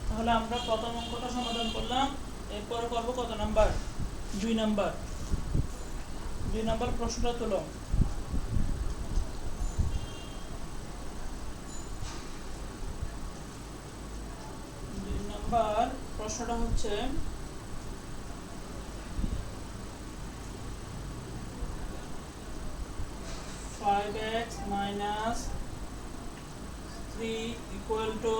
তাহলে আমরা প্রথম অঙ্কটা সমাধান করলাম। এরপর করব কত নাম্বার? 2 নাম্বার। 2 নাম্বার প্রশ্নটা তুলো। 2 নাম্বার প্রশ্নটা হচ্ছে 5x minus 3 equal to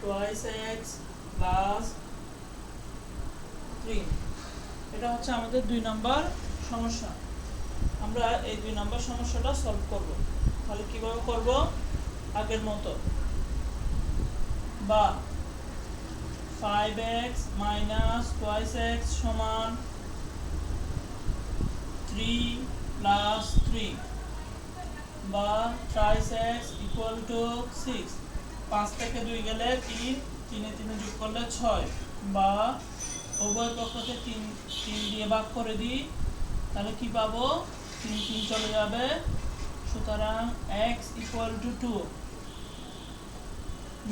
twice x plus 3। এটা হচ্ছে আমাদের 2 নাম্বার সমস্যা। আমরা এই 2 নাম্বার সমস্যাটা সলভ করব। তাহলে কিভাবে করব? আগের মতো, বা 5x minus twice x সমান 3 plus 3, বা thrice x equal to 6। 5 থেকে 2 গেলে 3, 3 এ 3 যোগ করলে 6, বা উভয় পক্ষকে 3 দিয়ে ভাগ করে দিই, তাহলে কি পাবো? 3 3 চলে যাবে, সুতরাং x equal to 2।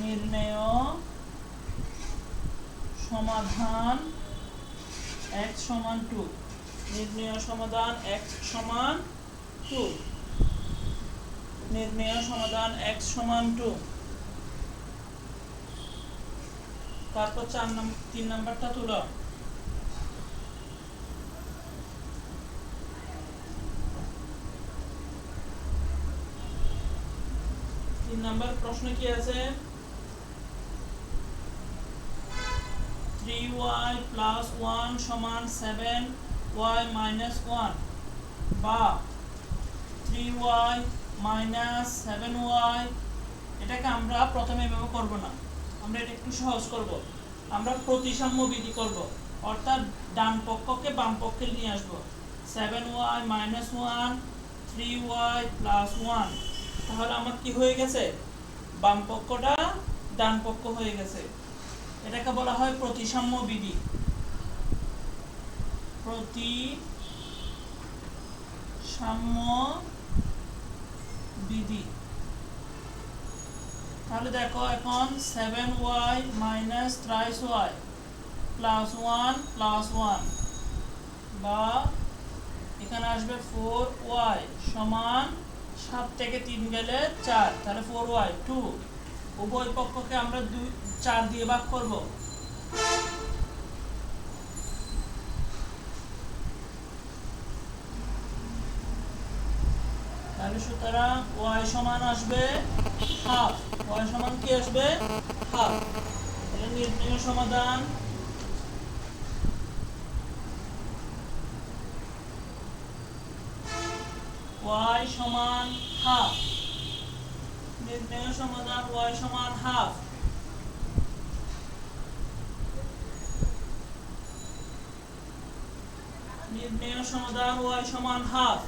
নির্ণেয় সমাধান x সমান 2। নির্ণেয় সমাধান x সমান 2। নির্ণেয় সমাধান x সমান 2। তারপর 3 নাম্বারটা তুলো। 3 নাম্বার প্রশ্ন কি আছে? 3y plus 1 সমান 7y minus 1, বা 3y minus 7y। এটাকে আমরা প্রথমে এভাবে করব না, আমরা এটা একটু সহজ করব। আমরা প্রতিসাম্য বিধি করব, অর্থাৎ ডান পক্ষকে বাম পক্ষে নিয়ে আসব। 7y minus 1, 3y plus 1। তাহলে আমার কি হয়ে গেছে? বাম পক্ষটা ডান পক্ষ হয়ে গেছে। এটাকে বলা হয় প্রতিসাম্য বিধি। প্রতিসাম্য বিধি। তাহলে দেখো এখন 7y minus thrice y plus 1 plus 1, বা এখানে আসবে 4y সমান 7 থেকে 3 গেলে 4, তাহলে 4y 2। উভয় পক্ষকে আমরা 4 দিয়ে ভাগ করব। তাহলে সুতরাং y সমান আসবে হাফ। y সমান কি আসবে? হাফ। তাহলে নির্ণেয় সমাধান y সমান হাফ। নির্ণেয় সমাধান y সমান হাফ। নির্ণেয় সমাধান y সমান হাফ।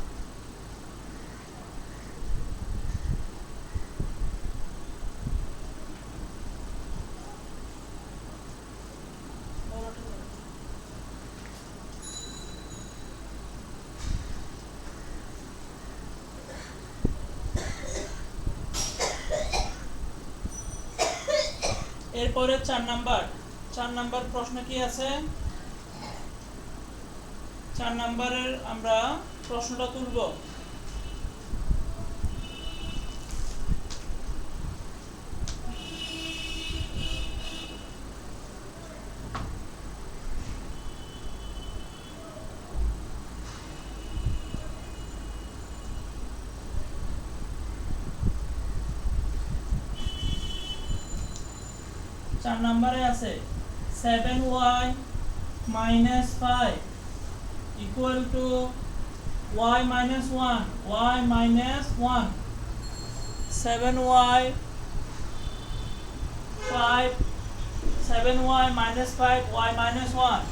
এরপরে 4 নাম্বার প্রশ্ন কি আছে? 4 নাম্বারের আমরা প্রশ্নটা তুলব। চার নম্বরে আছে 7y minus 5 equal to y minus 1, y minus 1। 7y 5, 7y minus 5, y minus 1।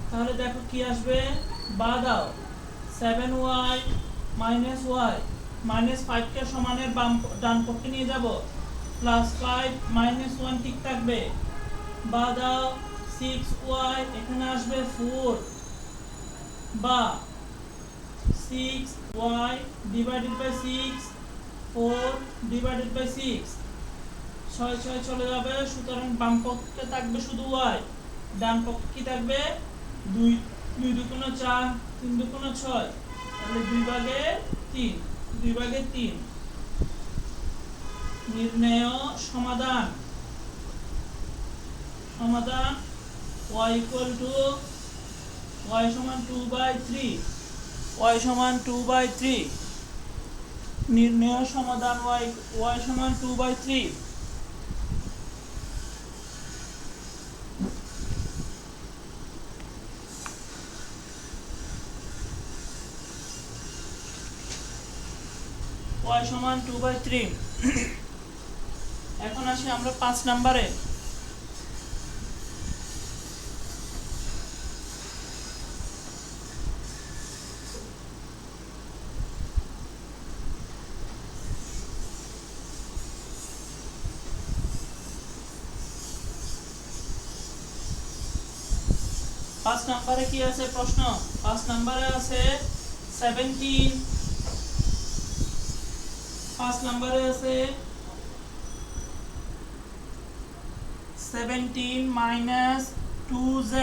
তাহলে দেখো কি আসবে, বা দাও 7y minus y minus 5 কে সমানের ডান পক্ষে নিয়ে যাব, প্লাস 5 minus 1 ঠিক থাকবে, বা দাও 6y, এখানে আসবে 4 বা 6y divided by 6 4 divided by 6 6 6 চলে যাবে, সুতরাং বাম পক্ষে থাকবে শুধু y, ডান পক্ষে কি থাকবে 2 2 দুগুণে 4 3 দুগুণে 6, তাহলে 2 ভাগে 3 2 ভাগে 3। নির্ণয় সমাধান সমাধান y equal to y সমান 2/3 y সমান 2/3 নির্ণয় সমাধান y সমান 2/3। y সমান 2/3। এখন আসি আমরা 5 নম্বরে। পাঁচ নম্বরে কি আছে প্রশ্ন? 5 নম্বরে আছে 17। 5 নম্বরে আছে 17 minus 2z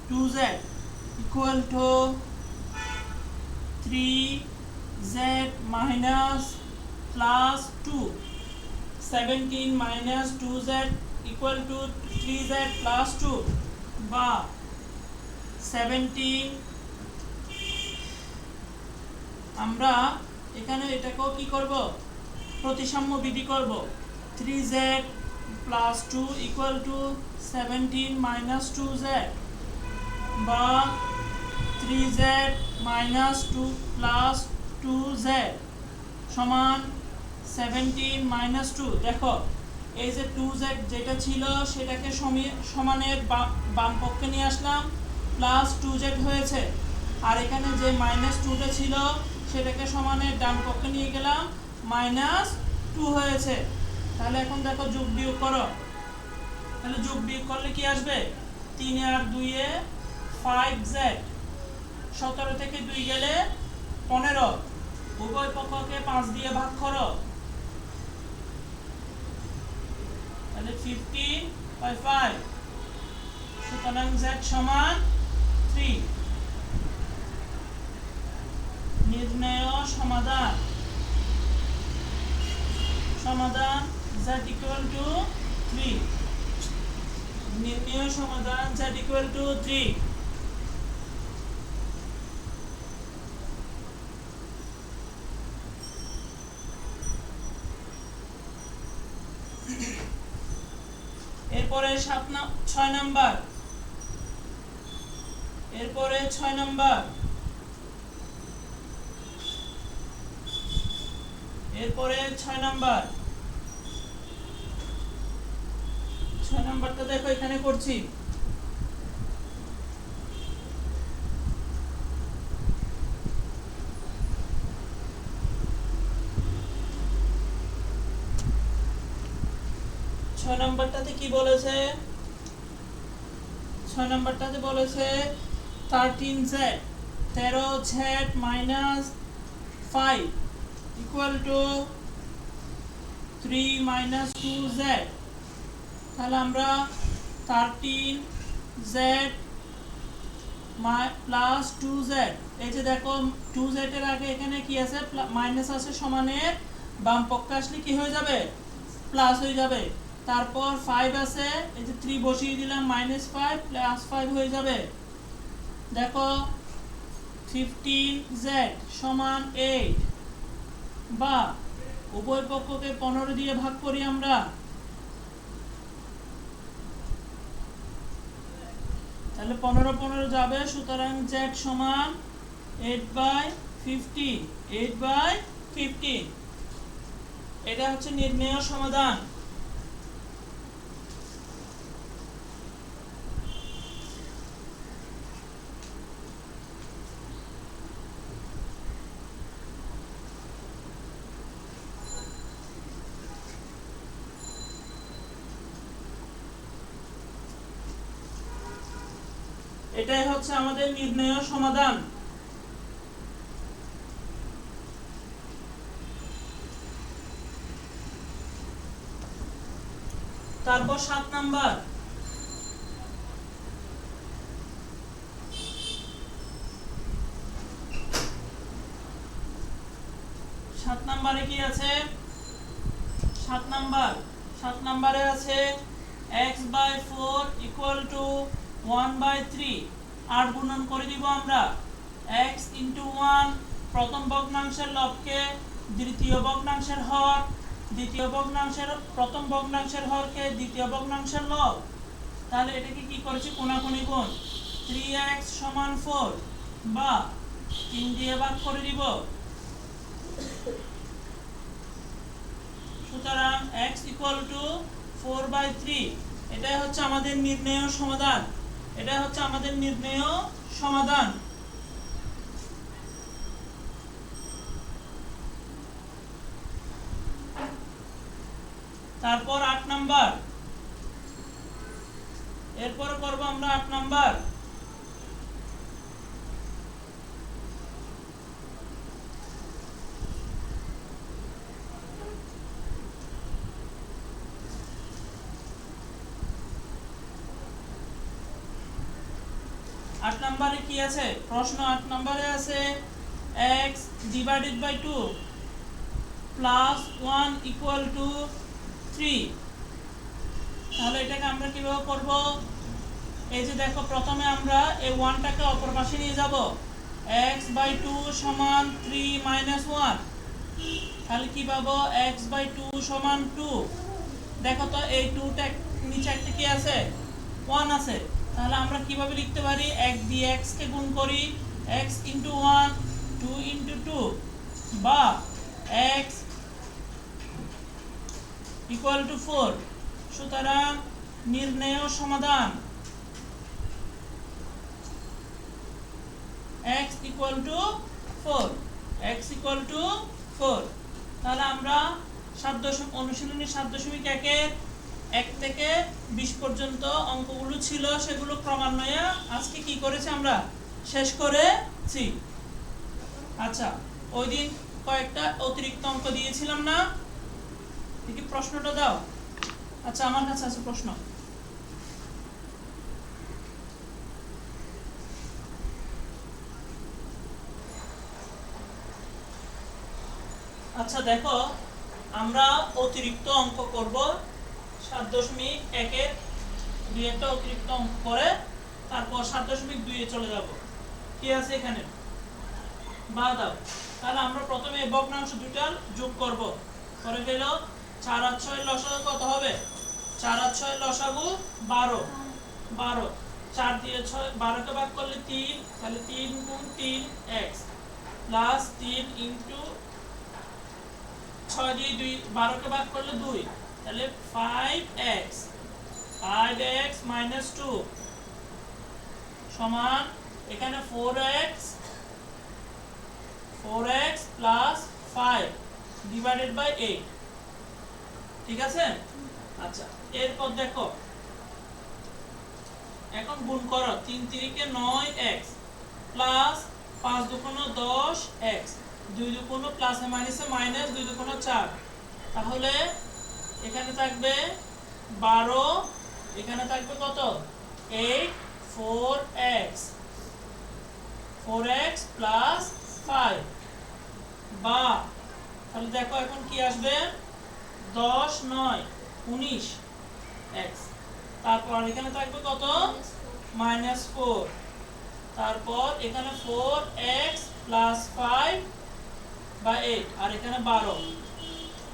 2z equal to 3z minus plus 2। 17 minus 2z equal to 3z plus 2 বা 17 আমরা এখানে এটাকেও কি করব, প্রতিসাম্য বিধি করব। 3z plus 2 equal to 17 minus 2z বা 3z minus 2 plus 2z সমান 17 minus 2। দেখো এই যে 2z যেটা ছিল সেটাকে সমানের বাম পক্ষে নিয়ে আসলাম, প্লাস 2z হয়েছে, আর এখানে যে মাইনাস 2টা ছিল সেটাকে সমানের ডান পক্ষে নিয়ে গেলাম, মাইনাস 2 হয়েছে। তাহলে এখন দেখো যোগ বিয়োগ করো, তাহলে যোগ বিয়োগ করলে কি আসবে, 3 আর 2 এ 5z, 17 থেকে 2 গেলে 15, উভয় পক্ষকে 5 দিয়ে ভাগ করো, তাহলে 15/5, সুতরাং z সমান 3। নির্ণয় সমাধান সমাধান z equal to 3। নির্ণয় সমাধান z equal to 3। এরপরে 6 নাম্বার, এরপরে 6 নাম্বার, এরপরে 6 নাম্বার। 6 নাম্বারটা দেখো এখানে করছি। ছয় নাম্বারটাতে কি বলেছে, 6 নাম্বারটাতে বলেছে 13z 13z minus 5 equal to 3 minus 2z। তাহলে আমরা 13z প্লাস 2z, এই যে দেখো 2z এর আগে এখানে কি আছে, মাইনাস আছে, সমানের বাম পক্ষে আসলে কি হয়ে যাবে, প্লাস হয়ে যাবে। তারপর 5 আছে, এই যে 3 বসিয়ে দিলাম, -5 প্লাস 5 হয়ে যাবে। দেখো 15z সমান 8 বা উভয় পক্ষকে 15 দিয়ে ভাগ করি আমরা, তাহলে 15 যাবে, সুতরাং z সমান 8/15 8/15। এটা হচ্ছে নির্ণয় সমাধান। এটাই হচ্ছে আমাদের নির্ণেয় সমাধান। তারপর 7 নাম্বার, কি আছে? 7 নাম্বারে আছে x/4 = 1/3। আর গুণন করে দিব আমরা x * 1, প্রথম ভগ্নাংশের লবকে দ্বিতীয় ভগ্নাংশের হর, দ্বিতীয় ভগ্নাংশের প্রথম ভগ্নাংশের হরকে দ্বিতীয় ভগ্নাংশের লব। তাহলে এটাকে কি করেছি? কোণাকুণি গুণ। 3x = 4 বা 3 দিয়ে ভাগ করে দিব। সুতরাং x = 4/3। এটাই হচ্ছে আমাদের নির্ণেয় সমাধান। তারপর 8 নাম্বার, এরপর করব আমরা 8 নাম্বার। আট নম্বরে কি আছে? প্রশ্ন 8 নম্বরে আছে x / 2 + 1 = 3। তাহলে এটাকে আমরা কিভাবে করব? এই যে দেখো, প্রথমে আমরা এই 1টাকে অপর পাশে নিয়ে যাব। x/2 = 3 - 1। তাহলে কি পাবো? x/2 = 2। দেখো তো এই 2টা নিচে একটা কি আছে? 1 আছে। তাহলে আমরা কিভাবে লিখতে পারি? x দিয়ে x কে গুণ করি, x * 1 2 * 2 বা x = 4। সুতরাং নির্ণেয় সমাধান x = 4। তাহলে আমরা অনুশীলনী 7.1 1 থেকে 20 পর্যন্ত অঙ্কগুলো ছিল, সেগুলো ক্রমান্বয়ে আজকে কি করেছি? আমরা শেষ করেছি। আচ্ছা, ওই দিন কয়েকটা অতিরিক্ত অঙ্ক দিয়েছিলাম না? দেখি প্রশ্নটা দাও। আচ্ছা, আমার কাছে আছে প্রশ্ন। আচ্ছা দেখো, আমরা অতিরিক্ত অঙ্ক করব 7.1 এর 2 একটা অতিরিক্ত অঙ্ক করে তারপর 7.2 এ চলে যাব। কি আছে এখানে? বা দাও। তাহলে আমরা প্রথমে এই ভগ্নাংশ দুটার যোগ করব। করে গেল 4 আর 6 লসাগু কত হবে? 4 আর 6 লসাগু 12। 4 দিয়ে 12 কে ভাগ করলে 3, তাহলে 3 × 3x প্লাস 3 * 6 দিয়ে 12 কে ভাগ করলে 2, তাহলে 5x - 2 সমান এখানে 4x প্লাস 5 / 8। ঠিক আছে? আচ্ছা, এরপর দেখো, এখন গুণ করো। 3 × 3 = 9x প্লাস 5 × 2 = 10x, 2 × 2 = প্লাসে মাইনাসে মাইনাস, 2 × 2 = 4। তাহলে এখানে থাকবে 12, এখানে থাকবে কত? 8 4x প্লাস 5 বা তাহলে দেখো এখন কি আসবে? 10 9 19x। তারপর এখানে থাকবে কত? -4। তারপর এখানে 4x প্লাস 5 বা 8, আর এখানে 12।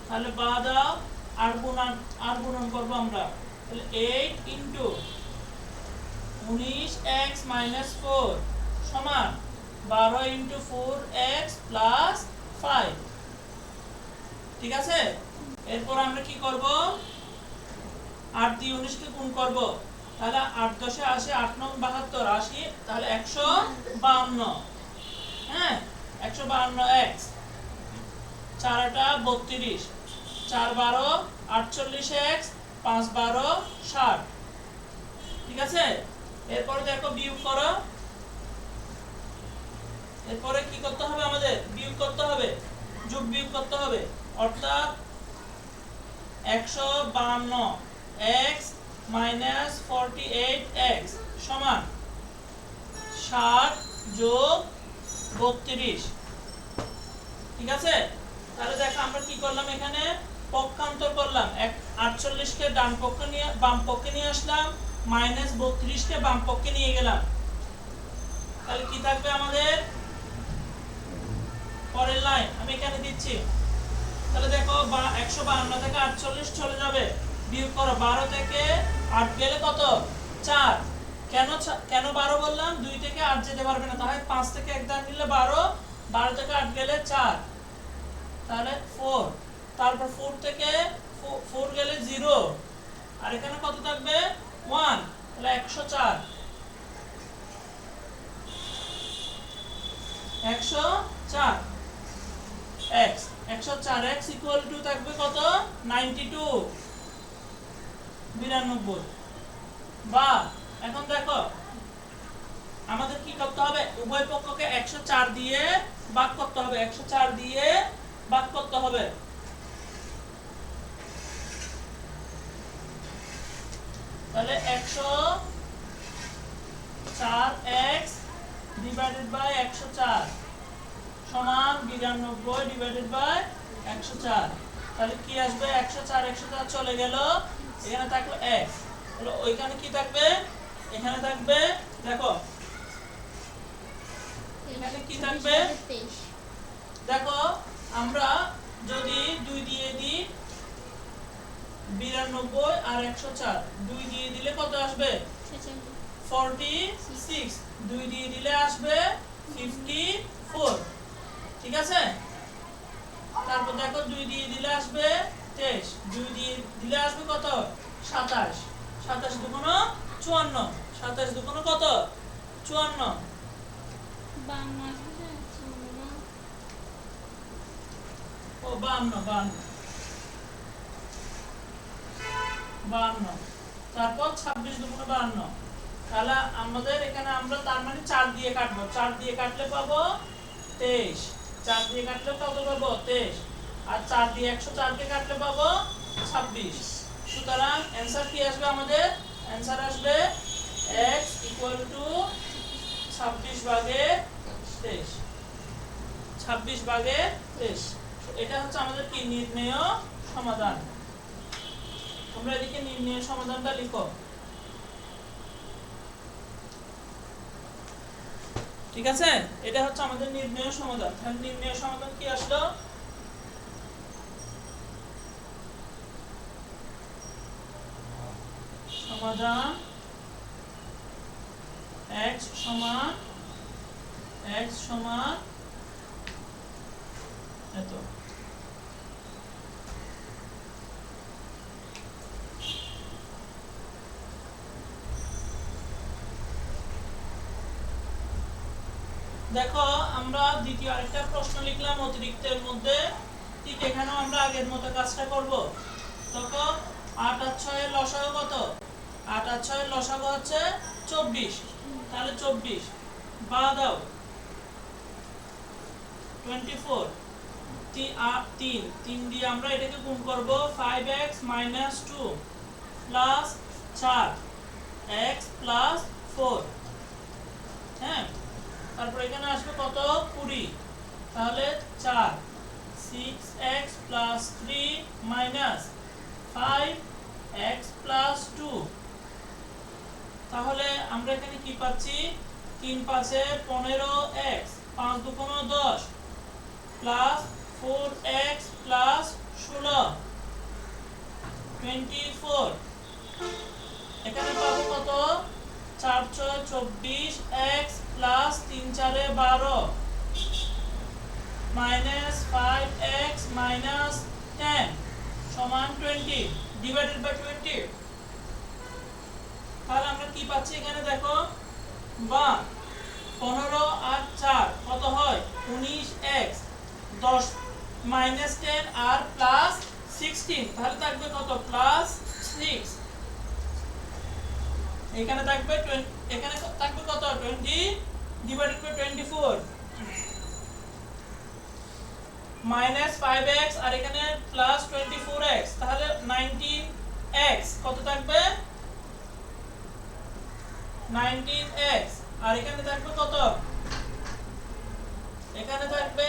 তাহলে বা দাও, আর গুণন করব আমরা। তাহলে 8 × 19x - 4 সমান 12 × 4x প্লাস 5। ঠিক আছে? এরপর আমরা কি করব? 8 দিয়ে 19 কে গুণ করব। তাহলে 8 10 এ 80, 8 9 72, 80, তাহলে 152। হ্যাঁ, 152x। 4 8 32, 4 12 48x, 5 12 60। ঠিক আছে? এরপর দেখো বিয়োগ করো, এরপরে কি করতে হবে আমাদের? বিয়োগ করতে হবে, যোগ বিয়োগ করতে হবে। অর্থাৎ 152 x মাইনাস 48x সমান 60 যোগ 32। ঠিক আছে? তাহলে দেখো আমরা কি করলাম, এখানে পক্ষান্তর করলাম। 48 কে ডান পক্ষে নিয়ে বাম পক্ষে নিয়ে আসলাম, মাইনাস 32 কে বাম পক্ষে নিয়ে গেলাম। তাহলে কি থাকবে আমাদের? পরের লাইন আমি এখানে দিচ্ছি। তাহলে দেখো 152 থেকে 48 চলে যাবে, বিয়োগ করো। 12 থেকে 8 গেলে কত? 4। কেন 12 বললাম? 2 থেকে 8 যেতে পারবে না, তাহলে 5 থেকে 1 দাগ নিলে 12, 12 থেকে 8 গেলে 4, তাহলে 4। তারপর 4 থেকে 4 গেলে 0, আর এখানে কত থাকবে? 1, তাহলে 104। 104 x 104x ইকুয়াল টু থাকবে কত? 92, 92। বা এখন দেখো আমাদের কি করতে হবে? উভয় পক্ষকে 104 দিয়ে ভাগ করতে হবে, 104 দিয়ে ভাগ করতে হবে। তাহলে 104x ডিভাইডেড বাই 104 সমান 92 ডিভাইডেড বাই 104। তাহলে কি আসবে? 104 104 চলে গেল, এখানে থাকলো x। তাহলে ওইখানে কি থাকবে? এখানে থাকবে, দেখো এখানে কি থাকবে? দেখো আমরা যদি 2 দিয়ে দিই 92 আর 104, 2 দিয়ে দিলে কত আসবে? 46। 2 দিয়ে দিলে আসবে 54। ঠিক আছে? তারপর দেখো 2 দিয়ে দিলে আসবে 23, 2 দিয়ে দিলে আসবে কত? 27। 27 দুগুণ 54, 27 দুগুণ কত? 54। 52। তারপর 26 দুগুণ 52। তাহলে আমাদের এখানে আমরা তার মানে 4 দিয়ে কাটবো, 4 দিয়ে কাটলে পাবো 23। 4 দিয়ে কাটলে কত পাবো? 23। আর 4 দিয়ে 104 কে কাটলে পাবো 26। সুতরাং অ্যানসার কি আসবে আমাদের? অ্যানসার আসবে x ইকুয়াল টু 26 ভাগে 23। 26 ভাগে 23। এটা হচ্ছে আমাদের কি? নির্ণেয় সমাধান। তোমরা এদিকে নির্ণেয় সমাধানটা লিখো। ঠিক আছে? এটা হচ্ছে আমাদের নির্ণেয় সমাধান। তাহলে নির্ণেয় সমাধান কি আসলো? সমাধান x সমান এত। দেখো আমরা দ্বিতীয় আরেকটা প্রশ্ন লিখলাম অতিরিক্তের মধ্যে। ঠিক এখানেও আমরা আগের মতো কাজটা করব। দেখো 8 আর 6 এর লসাগু কত? 8 আর 6 এর লসাগু হচ্ছে 24। তাহলে 24 বা দাও 24। 3 দিয়ে আমরা এটাকে গুণ করব। 5x - 2 plus 4x plus 4। হ্যাঁ, তারপর এখানে আসবে কত? 20। তাহলে 4 6x plus 3 minus 5x plus 2। তাহলে আমরা এখানে কি পাচ্ছি? 3 5 15x, 5 2 10 প্লাস 4x প্লাস 16 24। এখানে পাবো কত? 4 6 24x plus 3 4 12 minus 5x minus 10 সমান 20 ডিভাইডেড বাই 20। তাহলে আমরা কি পাচ্ছি এখানে? দেখো বা 15 আর 4 কত হয়? 19x, 10 মাইনাস 10 আর প্লাস 16। তাহলে থাকবে কত? প্লাস 6। এখানে থাকবে এখানে থাকবে কত 20 ডিভাইডেড বাই 24 মাইনাস 5x আর এখানে প্লাস 24x, তাহলে 19x কত থাকবে 19x আর এখানে থাকবে কত, এখানে থাকবে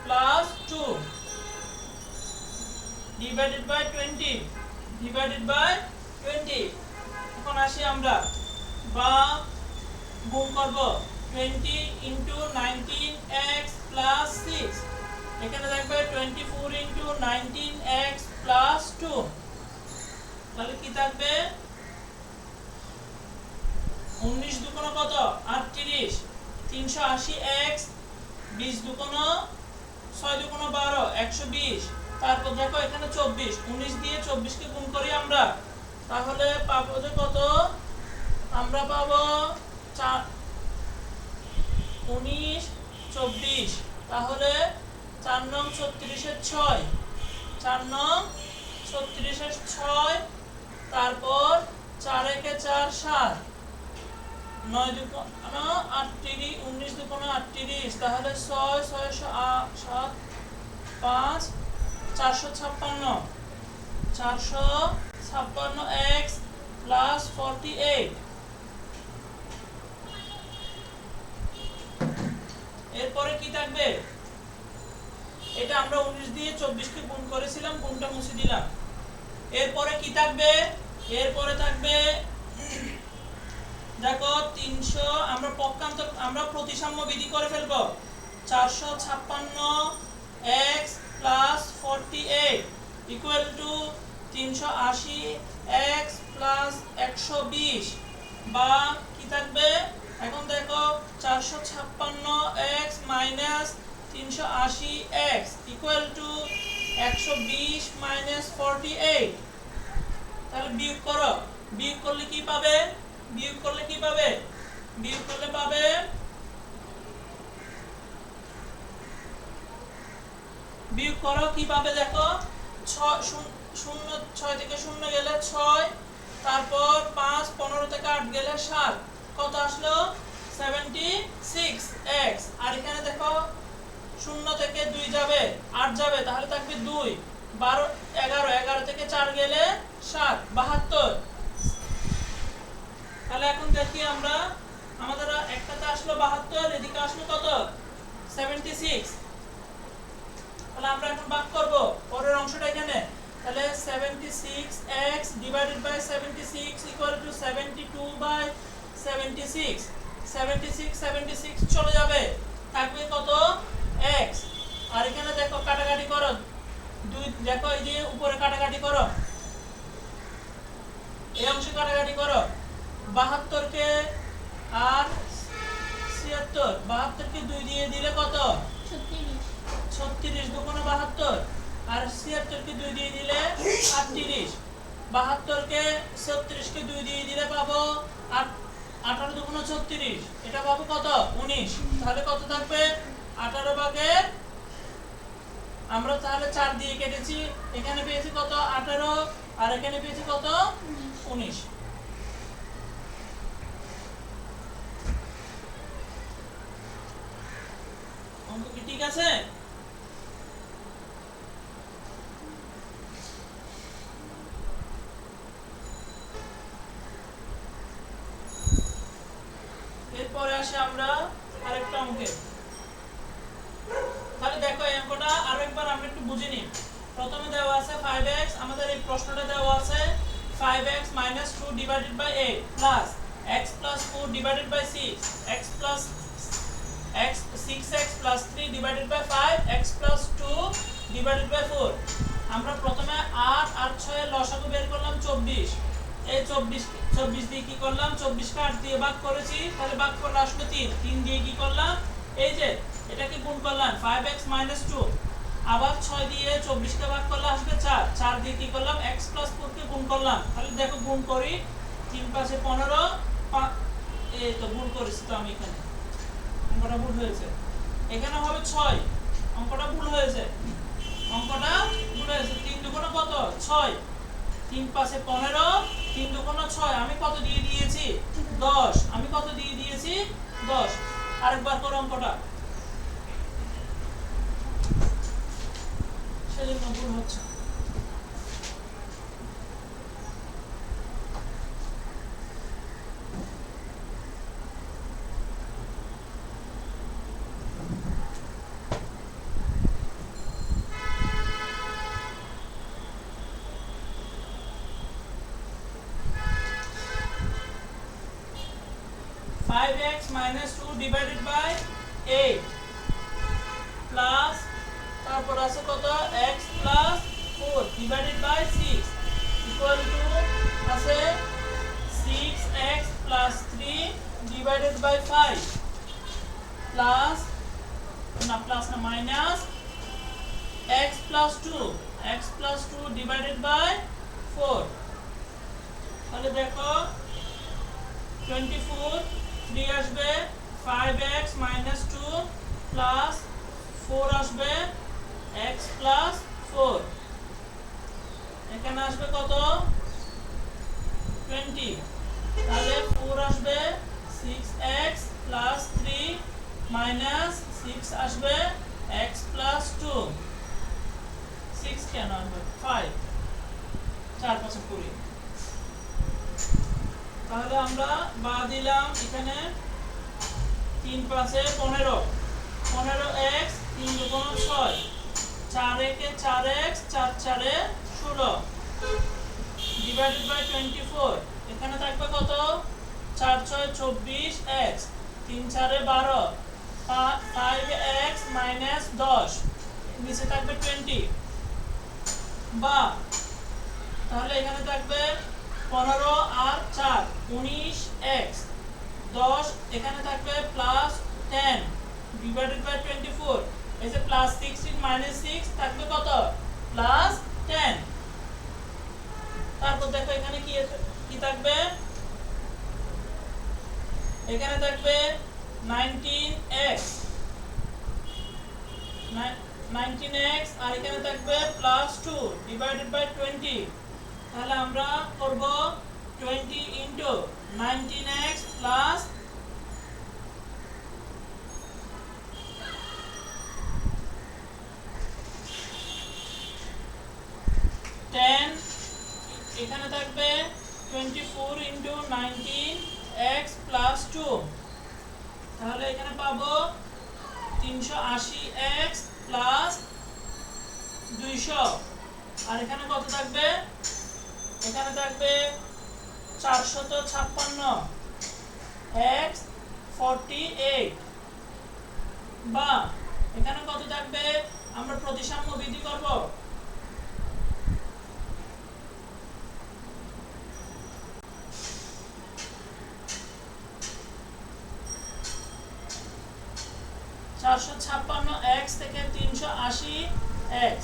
plus 2 divided by 20 divided by 20। এখন আসি আমরা বা গুণ করব 20 ইনটু 19x প্লাস 6, এখানে থাকবে 24 ইনটু 19x প্লাস 2, তাহলে কি থাকবে 19 দুগুণ কত 38, 380x, 20 দুগুণ 6 দুগুণ 12, 120। তারপর দেখো এখানে 24, 19 দিয়ে 24 কে গুণ করি আমরা, তাহলে পাবো যে কত, আমরা পাবো 19 24, তাহলে 4 নং 36 এর 6, 4 নং 36 এর 6, তারপর 4 একে 4 7, 9 দুগুণ 38, 19 দুগুণ 38, তাহলে 6 6 7 5 456, 456x প্লাস 48। এরপরে কি থাকবে, এটা আমরা 19 দিয়ে 24 কে গুণ করেছিলাম, গুণটা মুছে দিলাম। এরপরে কি থাকবে, এরপরে থাকবে দেখো 300, আমরা পক্ষান্তর আমরা প্রতিসাম্য বিধি করে ফেলবো, 456x plus 48 equal to 380x plus 120, বা কি থাকবে, এখন দেখো 456x minus 380x equal to 120 minus 48। তাহলে বিয়োগ করো, বিয়োগ করলে কি পাবে, বিয়োগ করলে কি পাবে, বিয়োগ করলে পাবে বিয়োগ করো কি পাবে দেখো, 6 থেকে 0 গেলে 6, তারপর 5 15 থেকে 8 গেলে 7, কত আসলো 76x, আর এখানে দেখো 0 থেকে 2 যাবে 8 যাবে, তাহলে থাকবে 2, 12 11 11 থেকে 4 গেলে 7 72। তাহলে এখন দেখি আমরা, আমাদের একটাতে আসলো 72, এদিকে আসলো কত 76, তাহলে আমরা এখন ভাগ করব পরের অংশটা এখানে, তাহলে 76x divided by 76 equal to 72/76, 76 76 চলে যাবে, থাকবে কত x, আর এখানে দেখো কাটাকাটি করো, 2 দেখো এই যে উপরে কাটাকাটি করো, এই অংশে কাটাকাটি করো, 72 কে আর 76, 72 কে 2 দিয়ে দিলে কত 36 দুগুণ 72, আর 76 কে 2 দিয়ে দিলে 38, 72 কে 36 কে 2 দিয়ে দিলে পাবো 18 দুগুণ 36, এটা পাবো কত 19, তাহলে কত থাকবে 18 ভাগের, আমরা তাহলে 4 দিয়ে কেটেছি, এখানে পেয়েছি কত 18 আর এখানে পেয়েছি কত 19। অঙ্ক কি ঠিক আছে? এরপরে আসে আমরা আরেকটা অঙ্কে, তাহলে দেখো এই অঙ্কটা আরেকবার আমরা একটু বুঝে নিই। প্রথমে দেওয়া আছে 5x, আমাদের এই প্রশ্নটা দেওয়া আছে 5x - 2 divided by 8 plus x + 4 divided by 6, x plus x 6x + 3 divided by 5, x + 2 divided by 4। আমরা প্রথমে 8 আর 6 এর লসাগু বের করলাম 24, এই 24 দিয়ে কি করলাম, 24 কে 8 দিয়ে ভাগ করেছি, তাহলে ভাগ করলে আসলো 3, 3 দিয়ে কি করলাম, এই যে এটাকে গুণ করলাম 5x - 2, আবার 6 দিয়ে 24 কে ভাগ করলে আসবে 4, 4 দিয়ে কি করলাম x + 4 কে গুণ করলাম, তাহলে দেখো গুণ করি, 3 × 5 = 15, এই তো গুণ করেছি তো আমি, এখানে অঙ্কটা ভুল হয়েছে, এখানে হবে 6, অঙ্কটা ভুল হয়েছে, অঙ্কটা ভুল হয়েছে, 3 দুগুণ কত 6, 3 × 5 = 15, 3 দুগুণ 6, আমি কত দিয়ে দিয়েছি 10, আমি কত দিয়ে দিয়েছি 10। আরেকবার করো অঙ্কটা, সেজন্য ভুল হচ্ছে। 5x minus 2 divided by 8 plus তারপর আছে কত x plus 4 divided by 6 equal to আছে 6x plus 3 divided by 5 plus না plus না minus x plus 2 divided by 4। তাহলে দেখো 24 3 আসবে 5x minus 2 plus 4 আসবে x plus 4, এখানে আসবে কত 20, তাহলে 4 আসবে 6x plus 3 minus 6 আসবে x plus 2, 6 কেন আসবে 5, 4 5 20। তাহলে আমরা বা দিলাম এখানে 3 5 15, 15x 3 দুগুণ 6, 4 একে 4x 4 4 16 ডিভাইডেড বাই 24, এখানে থাকবে কত 4 6 24x 3 4 12, 5x minus 10 নিচে থাকবে 20, বা তাহলে এখানে থাকবে 15 আর 4 19x 10, এখানে থাকবে প্লাস 10 ডিভাইডেড বাই 24, এই যে প্লাস 16 মাইনাস 6 থাকবে কত প্লাস 10। তারপর দেখো এখানে কি থাকবে, এখানে থাকবে 19x আর এখানে থাকবে প্লাস 2 ডিভাইডেড বাই 20। তাহলে আমরা করব 20 ইনটু 19x প্লাস 10, এখানে থাকবে 24 ইনটু 19x প্লাস 2, তাহলে এখানে পাবো 380x প্লাস 200, আর এখানে কত থাকবে, এখানে থাকবে 456x 48, বা এখানে কত থাকবে, আমরা প্রতিসাম্য বিধি করব, x থেকে 380x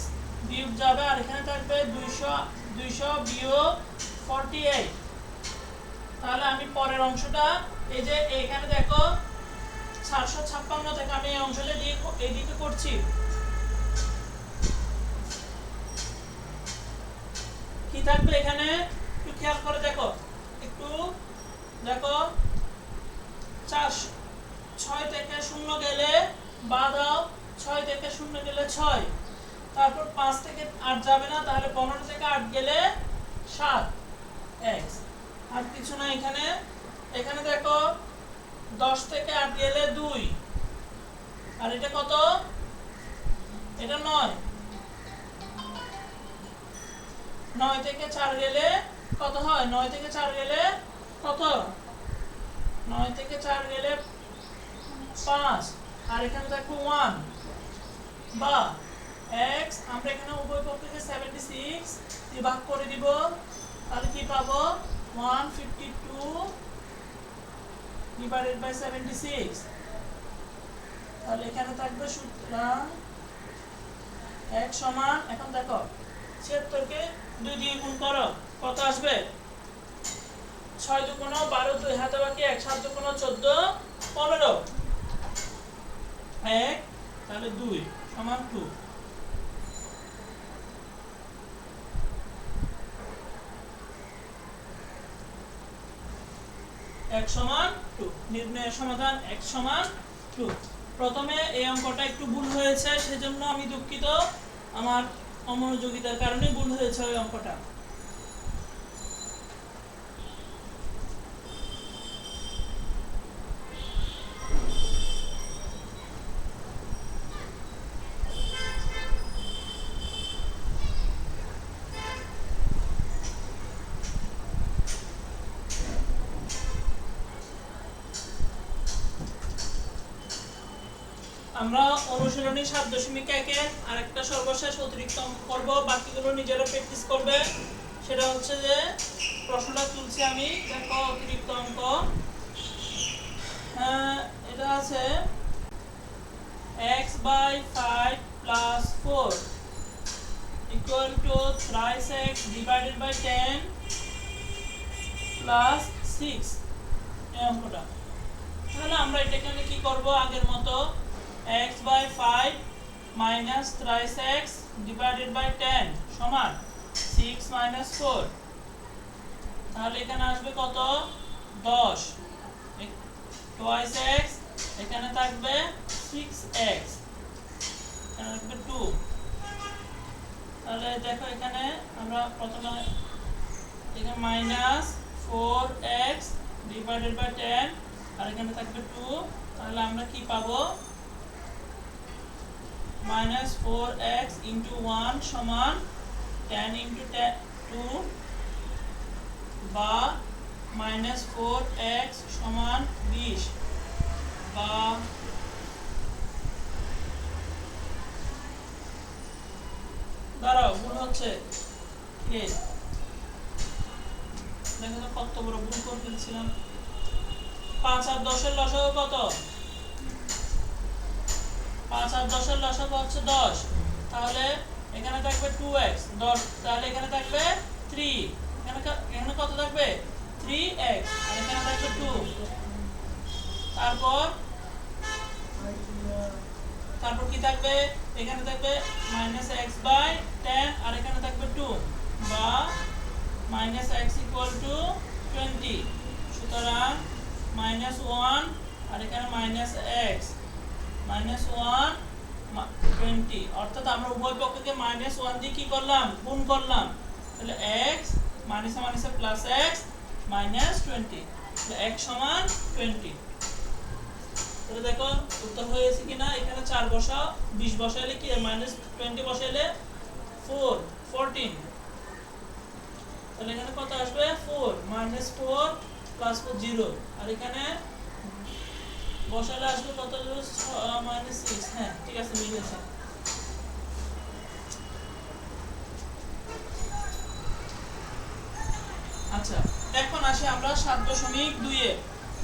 বিয়োগ যাবে, আর এখানে থাকবে 200 বিয়োগ 48। তাহলে আমি পরের অংশটা এই যে এখানে দেখো 456 থেকে আমি এই অংশটা দিয়ে এইদিকে করছি, কি থাকবে এখানে একটু খেয়াল করে দেখো, একটু দেখো 6 থেকে 0 গেলে বাদ দাও, 6 থেকে 0 গেলে 6, তারপর 5 থেকে 8 যাবে না, তাহলে 15 থেকে 8 গেলে 7x, আর কিছু না এখানে। এখানে দেখো 10 থেকে 8 গেলে 2, আর এটা কত, এটা 9, 9 থেকে 4 গেলে কত হয়, 9 থেকে 4 গেলে কত, 9 থেকে 4 গেলে 5, আর এখানে দেখো 1, বা x আমরা এখানে উভয় পক্ষকে 76 দিয়ে ভাগ করে দিব, তাহলে কি পাবো 152 ডিভাইডেড বাই 76, তাহলে এখানে থাকবে সুতরাং x সমান, এখন দেখো 76 কে 2 দিয়ে গুণ করো, কত আসবে 6 দুগুণ 12, 2 হাতে বাকি 1, 7 দুগুণ 14 15, 1 তাহলে 2 সমান 2। x সমান 2। নির্ণয়ের সমাধান x সমান 2। প্রথমে এই অঙ্কটা একটু ভুল হয়েছে, সেজন্য আমি দুঃখিত। আমার অমনোযোগিতার কারণে ভুল হয়েছে ওই অঙ্কটা। আমরা অনুশীলনী 7.1 আরেকটা সর্বশেষ অতিরিক্ত অঙ্ক করব, বাকিগুলো নিজেরা প্র্যাকটিস করবে। সেটা হচ্ছে যে প্রশ্নটা তুলছি আমি, দেখো অতিরিক্ত অঙ্ক। এটা আছে x/5 + 4 = thrice x divided by 10 plus 6 এই অঙ্কটা। তাহলে আমরা এটাকে কি করব, আগের মতো x/5 minus thrice x divided by 10 সমান 6 minus 4। তাহলে এখানে আসবে কত, 10 twice x, এখানে থাকবে 6x, এখানে থাকবে 2। তাহলে দেখো এখানে আমরা প্রথমে এখানে minus 4x divided by 10 আর এখানে থাকবে 2। তাহলে আমরা কি পাবো, minus 4x into 1 সমান 10 into 2 বা minus 4x সমান 20 বা দাঁড়াও ভুল হচ্ছে, দেখো তো কত বড় ভুল করে ফেলছিলাম। 5 আর 10 এর লসাগু কত, 5 আর 10 এর লসাগু হচ্ছে 10। তাহলে এখানে থাকবে 2x 10, তাহলে এখানে থাকবে 3, এখানে কত থাকবে 3x আর এখানে থাকবে 2। তারপর কি থাকবে, এখানে থাকবে -x/10 আর এখানে থাকবে 2 বা -x = 20। সুতরাং -1 আর এখানে -x -1 20, অর্থাৎ আমরা উভয় পক্ষকে -1 দিয়ে কি করলাম, গুণ করলাম। তাহলে x মাইনাসে প্লাস x -20, x সমান 20। তাহলে দেখো উত্তর হয়েছে কিনা, এখানে 4 বসাও, 20 বসাইলে কি -20 বসাইলে 14। তাহলে এখানে কত আসবে, 4 -4 + 4 0 আর এখানে বসালে আসবে কত, -6। হ্যাঁ ঠিক আছে, মিলেছে। আচ্ছা, এখন আসি আমরা 7.2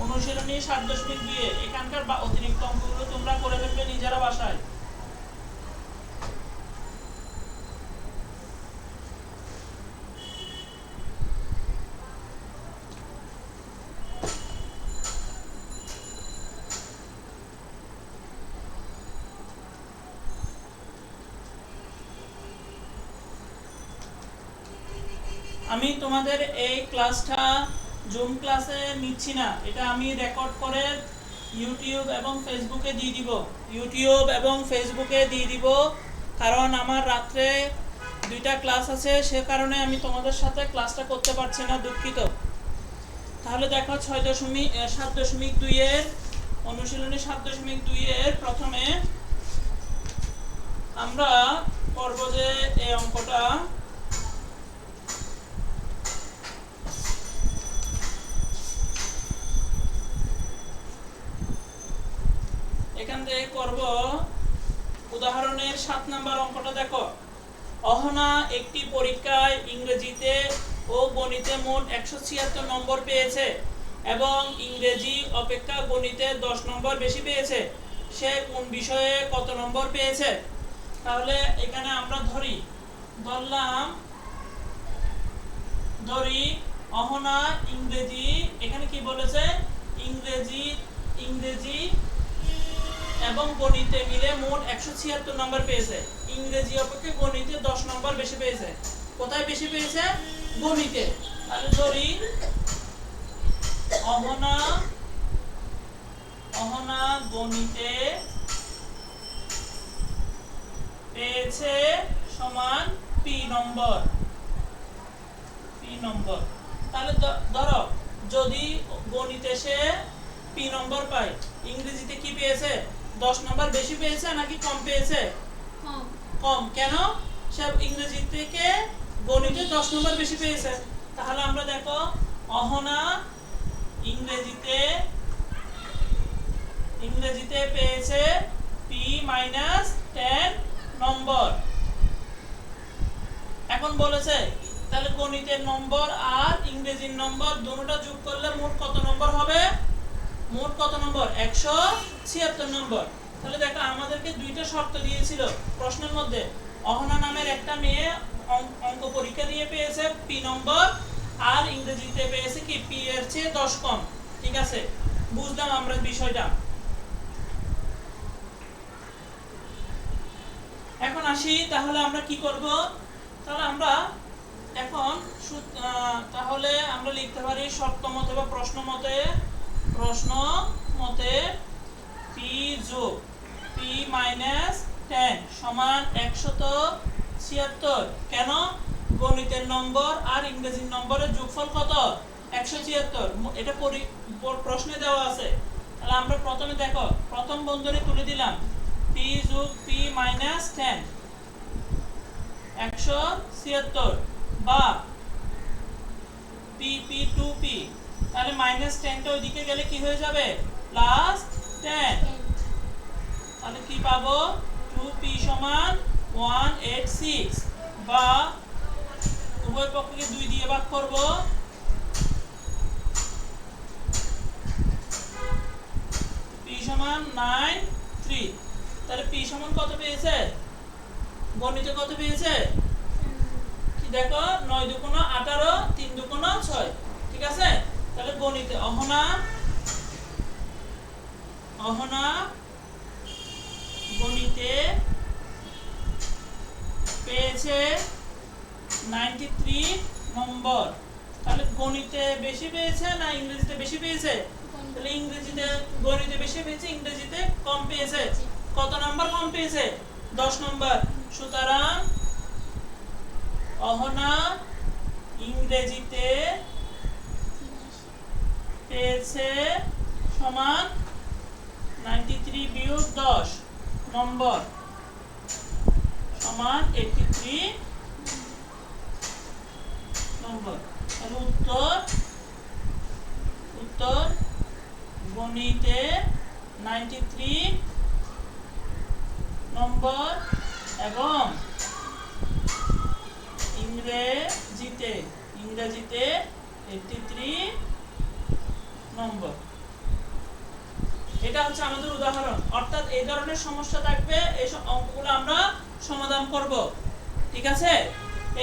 অনুশীলনী 7.2 এখানকার অতিরিক্ত অঙ্কগুলো তোমরা করে ফেলবে নিজেরা বাসায়। আমি তোমাদের এই ক্লাসটা জুম ক্লাসে নিচ্ছি না, এটা আমি রেকর্ড করে ইউটিউব এবং ফেসবুকে দিয়ে দিব। কারণ আমার রাত্রে 2টা ক্লাস আছে, সে কারণে আমি তোমাদের সাথে ক্লাসটা করতে পারছি না, দুঃখিত। তাহলে দেখো 7.2 এর অনুশীলনী 7.2 এর প্রথমে আমরা করব যে এই অঙ্কটা, এখান থেকে করব উদাহরণের 7 নাম্বার অঙ্কটা। দেখো, অহনা একটি পরীক্ষায় ইংরেজিতে ও গণিতে মোট 176 নম্বর পেয়েছে এবং ইংরেজি অপেক্ষা গণিতে 10 নম্বর বেশি পেয়েছে। সে কোন বিষয়ে কত নম্বর পেয়েছে? তাহলে এখানে আমরা ধরি অহনা ইংরেজি, এখানে কি বলেছে, ইংরেজি এবং গণিতে মিলে মোট 176 নম্বর পেয়েছে। ইংরেজি অপেক্ষা গণিতে 10 নম্বর বেশি পেয়েছে। কোথায় বেশি পেয়েছে? গণিতে। তাহলে ধরি অহনা অহনা গণিতে পেয়েছে সমান পি নম্বর। তাহলে ধরো যদি গণিতে সে পি নম্বর পায়, ইংরেজিতে কি পেয়েছে? 10 নম্বর বেশি পেয়েছে নাকি কম পেয়েছে? কম। কেন? সে ইংরেজি থেকে গণিতে 10 নম্বর বেশি পেয়েছে। তাহলে আমরা দেখো অহনা ইংরেজিতে পেয়েছে পি মাইনাস 10 নম্বর। এখন বলেছে তাহলে গণিতের নম্বর আর ইংরেজির নম্বর দুটোটা যোগ করলে মোট কত নম্বর হবে? মোট কত নম্বর? 176 নম্বর। তাহলে দেখো আমাদেরকে দুইটা শর্ত দিয়েছিল প্রশ্নের মধ্যে। অহনা নামের একটা মেয়ে অঙ্ক পরীক্ষা দিয়ে পেয়েছে পি নম্বর, আর ইংরেজিতে পেয়েছে কি পি এর চেয়ে 10 কম। ঠিক আছে, বুঝলাম আমরা বিষয়টা। এখন আসি তাহলে আমরা কি করব? তাহলে আমরা এখন তাহলে আমরা লিখতে পারি শর্ত মতে বা প্রশ্ন মতে পি যোগ পি মাইনাস 10 সমান 176। কেন? গণিতের নম্বর আর ইংরেজির নম্বরের যোগফল কত? 176। এটা প্রশ্নে দেওয়া আছে। তাহলে আমরা প্রথমে দেখো প্রথম বন্ধনী তুলে দিলাম, পি যোগ পি মাইনাস 10 176 বা পি পি টু পি। তাহলে মাইনাস 10টা ওইদিকে গেলে কি হয়ে যাবে? প্লাস 10। তাহলে কি পাবো? 2p সমান 186 বা উভয় পক্ষকে 2 দিয়ে ভাগ করব। p সমান 93। তাহলে p সমান কত পেয়েছে? গণিতে কত পেয়েছে? কি দেখো 9 দুগুণ 18, 3 দুগুণ 6। ঠিক আছে, তাহলে গণিতে অহনা গণিতে পেয়েছে 93 নম্বর। তাহলে গণিতে বেশি পেয়েছে না ইংরেজিতে বেশি পেয়েছে? তাহলে গণিতে বেশি পেয়েছে, ইংরেজিতে কম পেয়েছে। কত নাম্বার কম পেয়েছে? 10 নম্বর। সুতরাং অহনা ইংরেজিতে পেয়েছে সমান 93 বিয়োগ 10 নম্বর সমান 83 নম্বর। তাহলে উত্তর গণিতে 93 নম্বর এবং ইংরেজিতে 83 নম্বর। এটা হচ্ছে আমাদের উদাহরণ। অর্থাৎ এই ধরনের সমস্যা থাকবে, এই অঙ্কগুলো আমরা সমাধান করব। ঠিক আছে,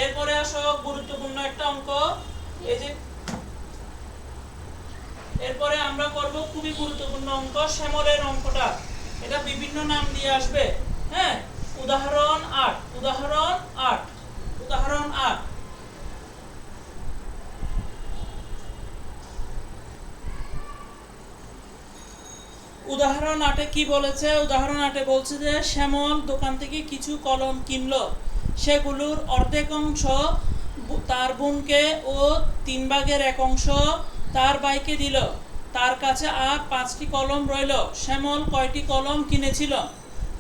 এরপরে আসো গুরুত্বপূর্ণ একটা অঙ্ক। এই যে এরপরে আমরা করব খুবই গুরুত্বপূর্ণ অঙ্ক, শ্যামলের অঙ্কটা। এটা বিভিন্ন নাম দিয়ে আসবে। হ্যাঁ, উদাহরণ 8। উদাহরণ 8। উদাহরণ 8 কি বলেছে? উদাহরণ 8 বলছে যে শ্যামল দোকান থেকে কিছু কলম কিনলো। সেগুলোর অর্ধেক অংশ তার বোনকে ও 3/1 অংশ তার ভাইকে দিল। তার কাছে আর 5টি কলম রইল। শ্যামল কয়টি কলম কিনেছিল?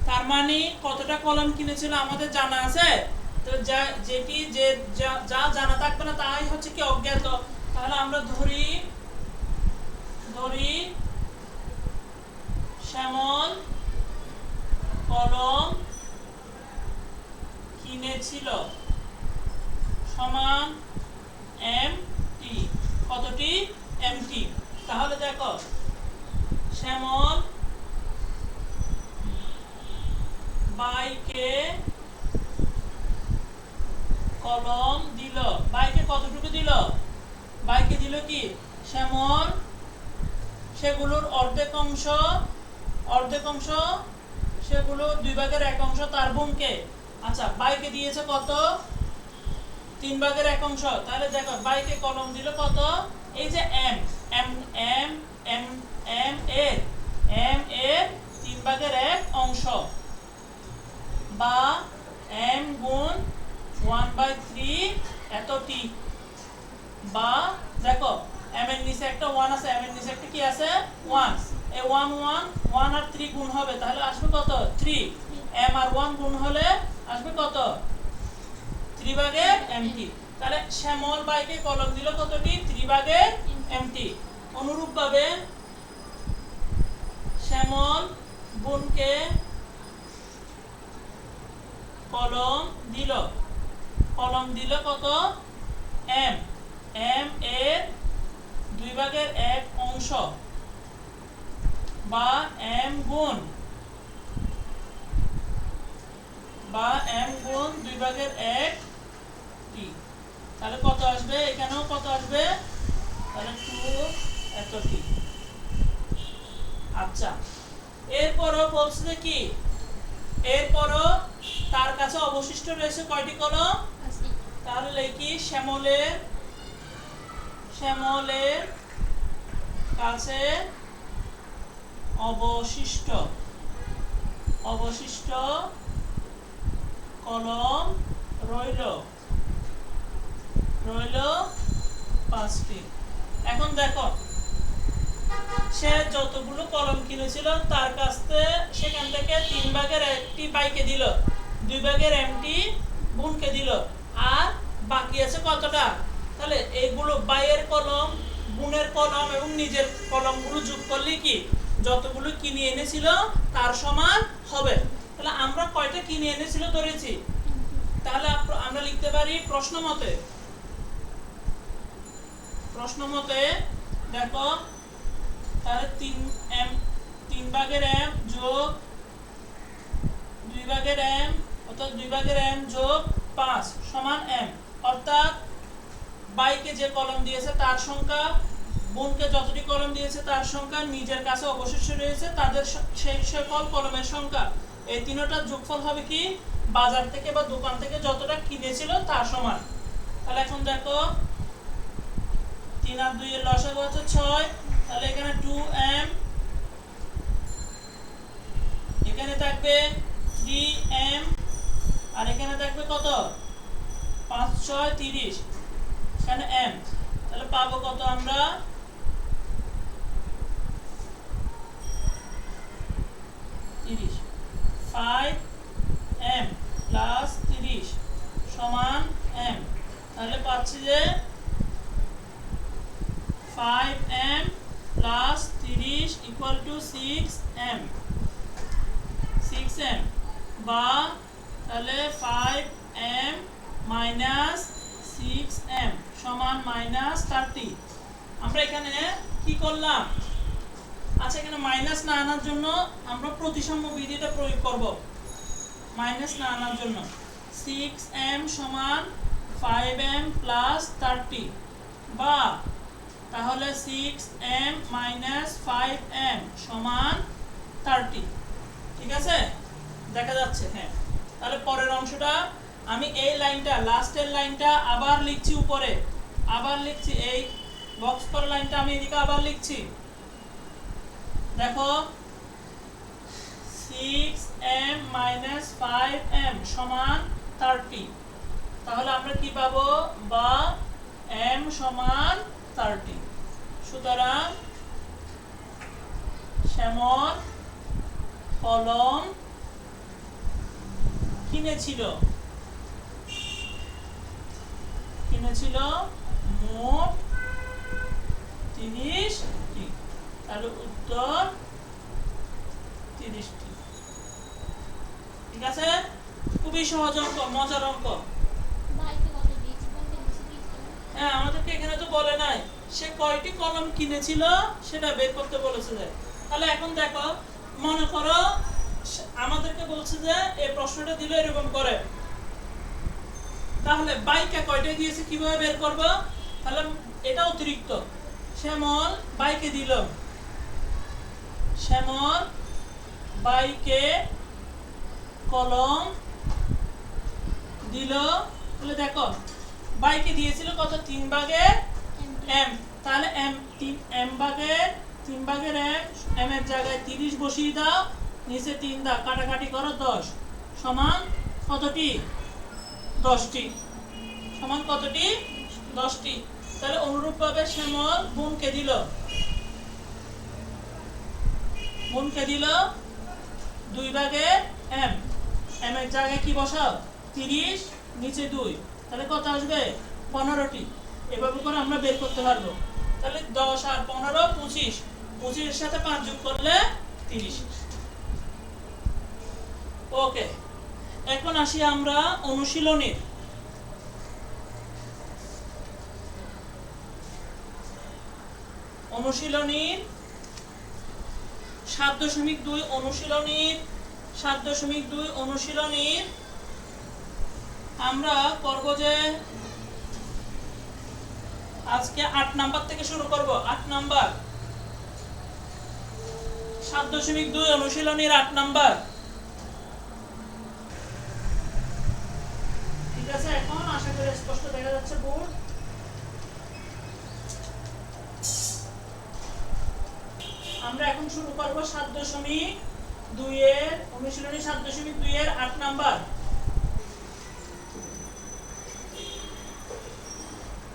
তার মানে কতটা কলম কিনেছিল আমাদের জানা আছে। তো যা জানা থাকবে না তাই হচ্ছে কি অজ্ঞাত। তাহলে আমরা ধরি শ্যামল কলম কিনেছিল সমান এমটি। কতটি? এমটি। তাহলে দেখো শ্যামল বাইকে কলম দিল। বাইকে কতটুকু দিল? বাইকে দিল কি? শ্যামল সেগুলোর অর্ধেক অংশ সেগুলো 2/1 অংশ তার বোনকে। আচ্ছা, বাইকে দিয়েছে কত? 3/1 অংশ। তাহলে দেখো বাইকে কলম দিল কত? এই যে m m m m m এর এর 3/1 অংশ, বা m গুণ 1/3 এতটি, বা দেখো m এর নিচে একটা 1 আছে, m এর নিচে একটা কি আছে 1, এই 1 1 1 আর 3 গুণ হবে, তাহলে আসবে কত 3, m আর 1 গুণ হলে আসবে কত 3/mt। তাহলে শ্যামল বাইকে কলম দিল কতটি 3/mt। অনুরূপভাবে শ্যামল বোনকে কলম দিল কত m এর 2/1 অংশ, বা m গুণ 2/1 টি। তাহলে কত আসবে, এখানেও কত আসবে, তাহলে 2 এতটি। আচ্ছা, এরপরও বলছে যে কি, এরপরও তার কাছে অবশিষ্ট রয়েছে কয়টি কলম, তাহলে লিখি শ্যামলের কাছে অবশিষ্ট কলম রইল 5টি। এখন দেখো সে যতগুলো কলম কিনেছিল তার কাছে সেখান থেকে 3/1 বাইকে দিল, 2/mটি বোনকে দিল, আর বাকি আছে কতটা, তাহলে এইগুলো বাইয়ের কলম, বোনের কলম এবং নিজের কলমগুলো যোগ করলে কি যতগুলো কিনে এনেছিল তার সমান হবে। তাহলে আমরা কয়টা কিনে এনেছিল ধরেছি, তাহলে আমরা লিখতে পারি প্রশ্ন মতে দেখো, তাহলে 3/m যোগ 2/m অর্থাৎ 2/m যোগ 5 সমান m, অর্থাৎ বাইকে যে কলম দিয়েছে তার সংখ্যা, বোনকে যতটি কলম দিয়েছে তার সংখ্যা, নিজের কাছে অবশিষ্ট রয়েছে তাদের সেই সকল কলমের সংখ্যা, এই তিনটার যোগফল হবে কি বাজার থেকে বা দোকান থেকে যতটা কিনেছিল তার সমান। তাহলে এখন দেখো 3 আর 2 এর লসাগু হচ্ছে 6, তাহলে এখানে 2m, এখানে থাকবে 3m, আর এখানে থাকবে কত 5 6 30, এখানে m, তাহলে পাবো কত আমরা 30, 5m প্লাস 30 সমান m, তাহলে পাচ্ছি যে 5m plus 30 equal to 6m, বা তাহলে 5m মাইনাস 6m সমান -30। আমরা এখানে কি করলাম, আচ্ছা এখানে মাইনাস না আনার জন্য আমরা প্রতিসাম্য বিধিটা প্রয়োগ করব, মাইনাস না আনার জন্য 6m সমান 5m প্লাস 30, বা তাহলে 6m মাইনাস 5m সমান 30। ঠিক আছে, দেখা যাচ্ছে, হ্যাঁ। তাহলে পরের অংশটা আমি এই লাইনটা, লাস্টের লাইনটা আবার লিখছি, উপরে আবার লিখছি, এই বক্স করা লাইনটা আমি এদিকে আবার লিখছি। দেখো 6m মাইনাস 5m সমান 30, তাহলে আমরা কি পাবো, বা m সমান 30। সুতরাং শ্যামল কলম কিনেছিল মোট 30টি, তাহলে উত্তর 30টি। ঠিক আছে, খুবই সহজ অঙ্ক, মজার অঙ্ক। হ্যাঁ, আমাদেরকে এখানে তো বলে নাই সে কয়টি কলম কিনেছিল সেটা বের করতে বলেছে। তাহলে এখন দেখো, মনে করো আমাদেরকে বলছে যে এই প্রশ্নটা দিল এরকম করে, তাহলে বাইকে কয়টা দিয়েছে কিভাবে বের করব, তাহলে এটা অতিরিক্ত, শ্যামল বাইকে দিল, শ্যামল বাইকে কলম দিল, তাহলে দেখো বাইকে দিয়েছিল কত 3/m, তাহলে m ভাগের 3/1 m এর জায়গায় 30 বসিয়ে দাও, নিচে 3 দাও, কাটাকাটি করো 10 সমান কতটি? 10টি। সমান কতটি? 10টি। তাহলে অনুরূপভাবে শ্যামল বোনকে দিল 2/m, m এর জায়গায় কি বসাও? 30, নিচে 2, তাহলে কত আসবে? 15টি। এভাবে করে আমরা বের করতে পারবো। তাহলে 10 আর 15 25, 25 এর সাথে 5 যোগ করলে 30। ওকে, এখন আসি আমরা অনুশীলনীর। অনুশীলনীর 7.2 অনুশীলনীর 7.2 অনুশীলনীর আমরা করব যে আজকে 8 নাম্বার থেকে শুরু করব। 8 নাম্বার 7.2 অনুশীলনীর 8 নাম্বার। ঠিক আছে, এখন আশা করি স্পষ্ট দেখা যাচ্ছে বোর্ড। আমরা এখন শুরু করব 7.2 এর অনুশীলনী 7.2 এর 8 নাম্বার।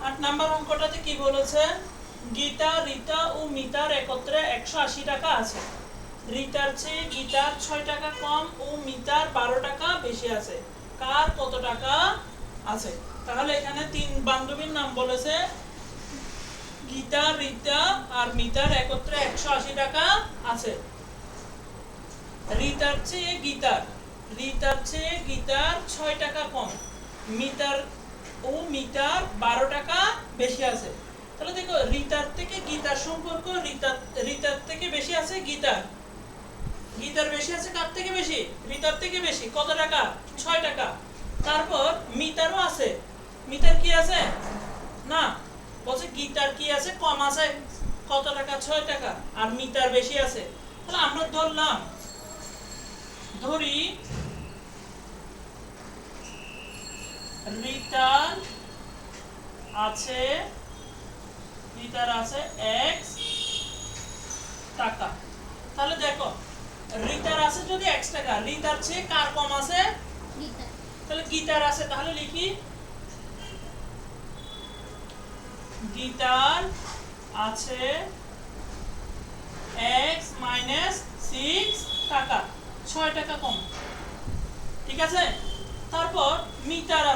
8 নাম্বার অঙ্কটাতে কি বলেছে? গীতা, রীতা ও মিতার একত্রে 180 টাকা আছে। রীতার চেয়ে গীতার 6 টাকা কম ও মিতার 12 টাকা বেশি আছে। কার কত টাকা আছে? তাহলে এখানে 3 বান্ধবীর নাম বলেছে। গীতা, রীতা আর মিতার একত্রে 180 টাকা আছে। রীতার চেয়ে গীতার 6 টাকা কম, মিতার 12 টাকা বেশি আছে। তাহলে দেখো, রীতার থেকে গীতার সম্পর্ক, রীতার থেকে বেশি আছে গীতার। গীতার বেশি আছে কার থেকে বেশি? রীতার থেকে বেশি। কত টাকা? 6 টাকা। তারপর মিতারও আছে। মিতার কি আছে? না, বলছে গীতার কি আছে? কম আছে। কত টাকা? 6 টাকা। আর মিতার বেশি আছে। তাহলে আমরা ধরি রীতার আছে x টাকা। তাহলে দেখো, রীতার আছে যদি x টাকা, রীতার চেয়ে কার কম আছে? গীতার। তাহলে গীতার আছে, তাহলে লিখি গীতার আছে x - 6 টাকা, 6 টাকা কম। ঠিক আছে। তারপর মিতার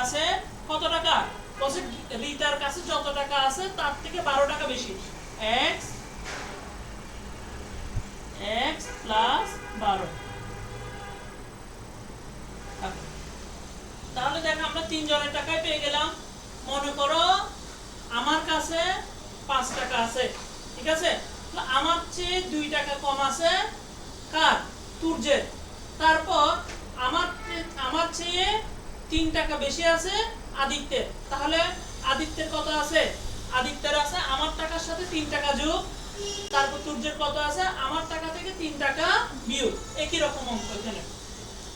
আছে কত টাকা? বলছে রীতার কাছে যত টাকা আছে তার থেকে 12 টাকা বেশি। x plus 12। তাহলে দেখো, আমরা 3 জনের টাকায় পেয়ে গেলাম। মনে করো আমার কাছে 5 টাকা আছে। ঠিক আছে, আমার চেয়ে 2 টাকা কম আছে কার? তুর্যের। তারপর আমার চেয়ে 3 টাকা বেশি আছে আদিত্যের। তাহলে আদিত্যের কত আছে? আদিত্যের আছে আমার টাকার সাথে 3 টাকা যোগ। তারপর তুর্যের কত আছে? আমার টাকা থেকে 3 টাকা বিয়োগ। একই রকম অঙ্ক এখানে।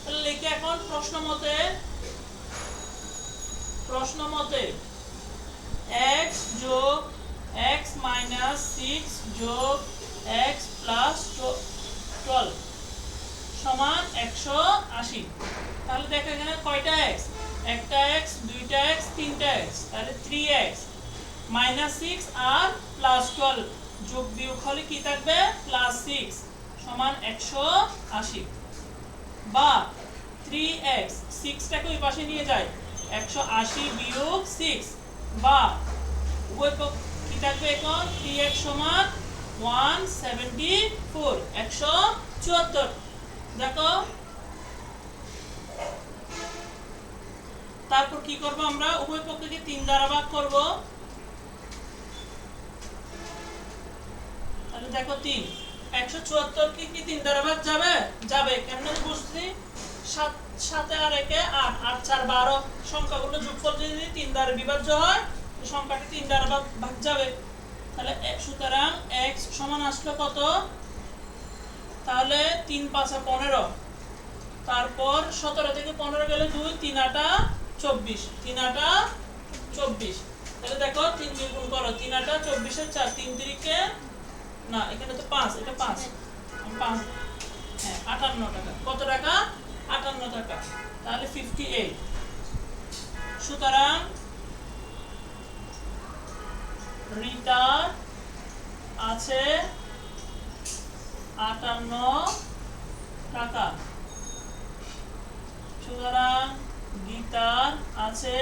তাহলে লিখে এখন প্রশ্ন মতে x যোগ x - 6 যোগ x প্লাস 12 সমান 180। তাহলে দেখো এখানে কয়টা x? একটা x, দুইটা x, তিনটা x। তাহলে 3x - 6 আর প্লাস 12 যোগ বিয়োগ হলে কি থাকবে? প্লাস 6 সমান 180। বা 3x, 6টাকে ওই পাশে নিয়ে যায়, 180 বিয়োগ 6। বা উভয় পক্ষ কি থাকবে এখন? 3x সমান 174, 174। দেখো, তারপর কি করব? আমরা উভয় পক্ষকে 3 দ্বারা ভাগ করব। তাহলে দেখো 3, 174 কি 3 দ্বারা ভাগ যাবে? যাবে। কেমনে বুঝছি? 7 আর 1 8, 8 4 12 সংখ্যাগুলো যোগফল যদি 3 দ্বারা বিভাজ্য হয়, তো সংখ্যাটি 3 দ্বারা ভাগ যাবে। তাহলে সুতরাং x সমান আসলো কত? তাহলে 3 5 15। তারপর 17 থেকে 15 গেলে 2, 3 8 24, 3 8 24। তাহলে দেখো 3 দিয়ে গুণ করো, 3 8 24 এর 4, 3 3 না এখানে তো 5, এটা 5 5 হ্যাঁ 58 টাকা। কত টাকা? 58 টাকা। তাহলে 58। সুতরাং রিতার আছে 58 টাকা। সুতরাং গীতার আছে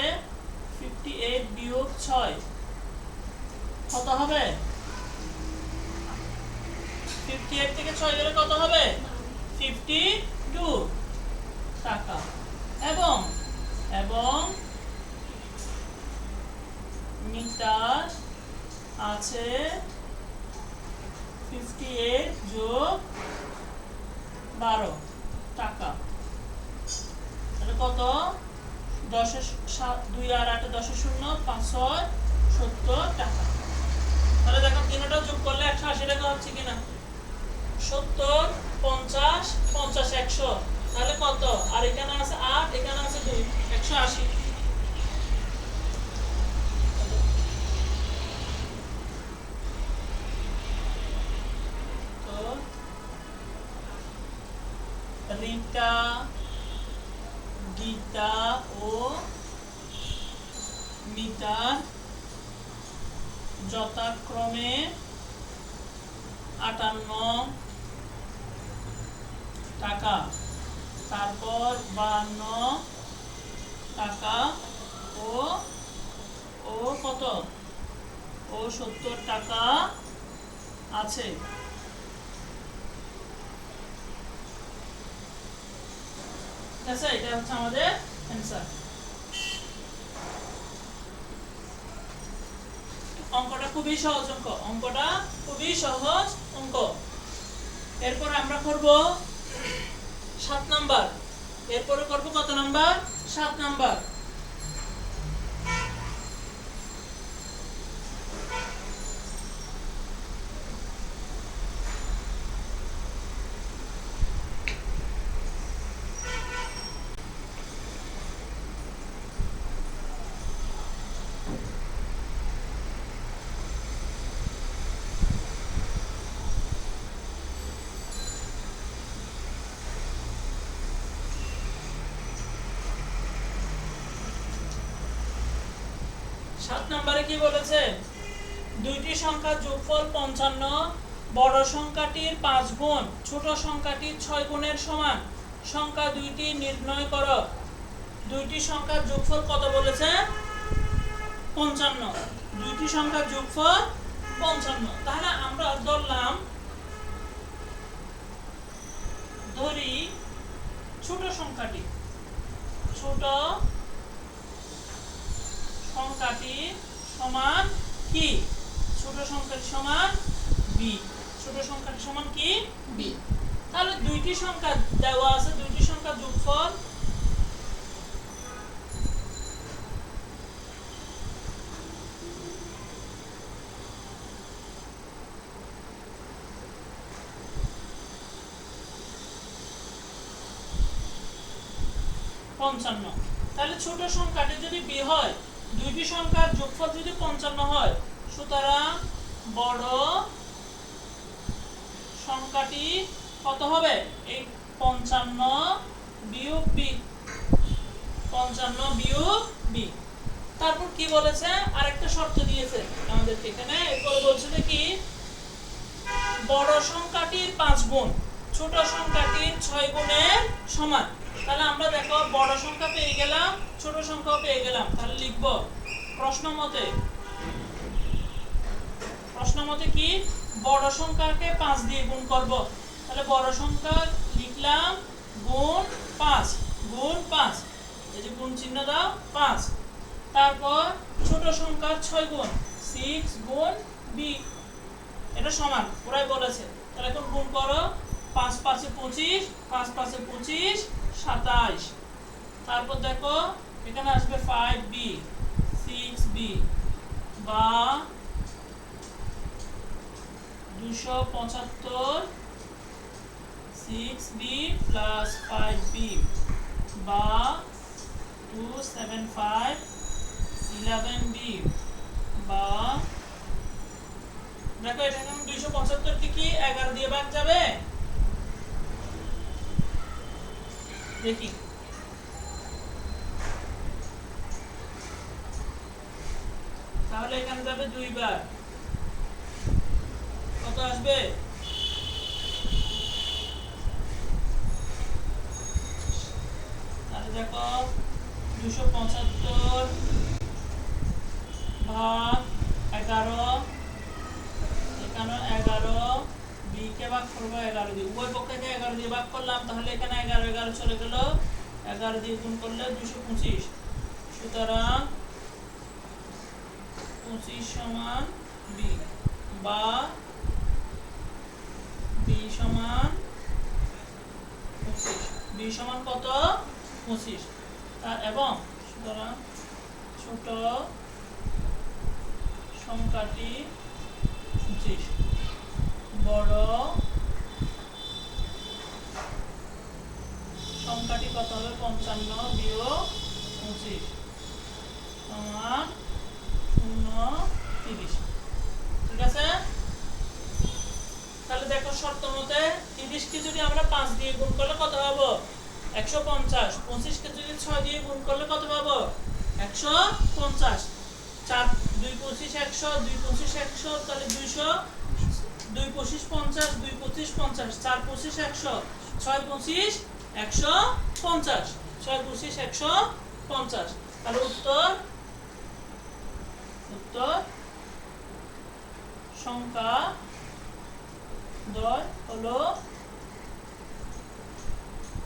58 বিয়োগ 6 কত হবে? 58 থেকে 6 গেলে কত হবে? 52 টাকা। এবং এবং মিতার আছে 58 যোগ 12 টাকা। তাহলে কত? 10 এর 2 আর 8 10 এর 0 5 6 70 টাকা। তাহলে দেখো তিনটা যোগ করলে 180 টাকা হচ্ছে কিনা? 70 50 50 100। তাহলে কত? আর এখানে আছে 8, এখানে আছে 2, 180। তো রিতা, গীতা ও মিতার যথাক্রমে 58 টাকা, তারপর 52 টাকা ও কত? ও 70 টাকা আছে। ঠিক আছে, এটা হচ্ছে আমাদের অ্যানসার। অঙ্কটা খুবই সহজ অঙ্ক, অঙ্কটা খুবই সহজ অঙ্ক। এরপর আমরা করব 7 নাম্বার। এরপরে করব কত নাম্বার? 7 নাম্বার। সাত নম্বরে কি বলেছে? দুইটি সংখ্যার যোগফল 55 বড় সংখ্যাটির 5 গুণ ছোট সংখ্যাটির 6 গুণের সমান। সংখ্যা দুইটি নির্ণয় করো। দুইটি সংখ্যার যোগফল কত বলেছে? 55। দুইটি সংখ্যার যোগফল 55। তাহলে আমরা ধরি ছোট সংখ্যাটি সমান কি? ছোট সংখ্যাটি সমান b। ছোট সংখ্যাটি সমান কি? b। তাহলে দুইটি সংখ্যা দেওয়া আছে, দুইটি সংখ্যার যোগফল পঞ্চান্ন। তাহলে ছোট সংখ্যাটি যদি b হয়, দুইটি সংখ্যার যোগফল যদি 55 হয়, সুতরাং বড় সংখ্যাটি কত হবে? এই 55 বিয়োগ b। 55 বিয়োগ b। তারপর কি বলেছে? আরেকটা শর্ত দিয়েছে আমাদেরকে এখানে। এরপর বলছে যে কি? বড় সংখ্যাটির 5 গুণ ছোট সংখ্যাটির 6 গুণের সমান। তাহলে আমরা দেখো বড় সংখ্যা পেয়ে গেলাম, ছোট সংখ্যাও পেয়ে গেলাম। তাহলে লিখব প্রশ্ন মতে কি? বড় সংখ্যাকে 5 দিয়ে গুণ করব। তাহলে বড় সংখ্যা লিখলাম গুণ 5 গুণ 5, এই যে গুণ চিহ্ন দাও 5। তারপর ছোট সংখ্যার 6 গুণ 6 গুণ b, এটা সমান ওরাই বলেছে। তাহলে এখন গুণ করো, 5 5 এ 25, 5 5 এ 25 27। তারপর দেখো এখানে আসবে 5b 6b বা 275 6b plus 5b বা 275 11b বা দেখো এটা এখন 275 কে কি 11 দিয়ে ভাগ যাবে দেখি তাহলে এখানে যাবে 2 বার কত আসবে তাহলে দেখো 275 ভাগ 11 এখানে 11 b কে ভাগ করব 11 দিয়ে উভয় পক্ষকে 11 দিয়ে ভাগ করলাম তাহলে এখানে 11 11 চলে গেল 11 দিয়ে গুণ করলে 225 সুতরাং 25 সমান b বা b সমান 25 b সমান কত 25 এবং সুতরাং ছোট সংখ্যাটি 25 বড় সংখ্যাটি কত হবে 55 বিয়োগ 25 সমান 30 ঠিক আছে তাহলে দেখো শর্ত মতে 30 কে যদি আমরা 5 দিয়ে গুণ করলে কত হবে 150 25 কে যদি 6 দিয়ে গুণ করলে কত পাবো 150 4 2 25 100 2 25 100 তাহলে 200 2 25 50 2 25 50 4 25 100 6 25 150 6 25 150 তাহলে উত্তর সংখ্যা দ্বয় হলো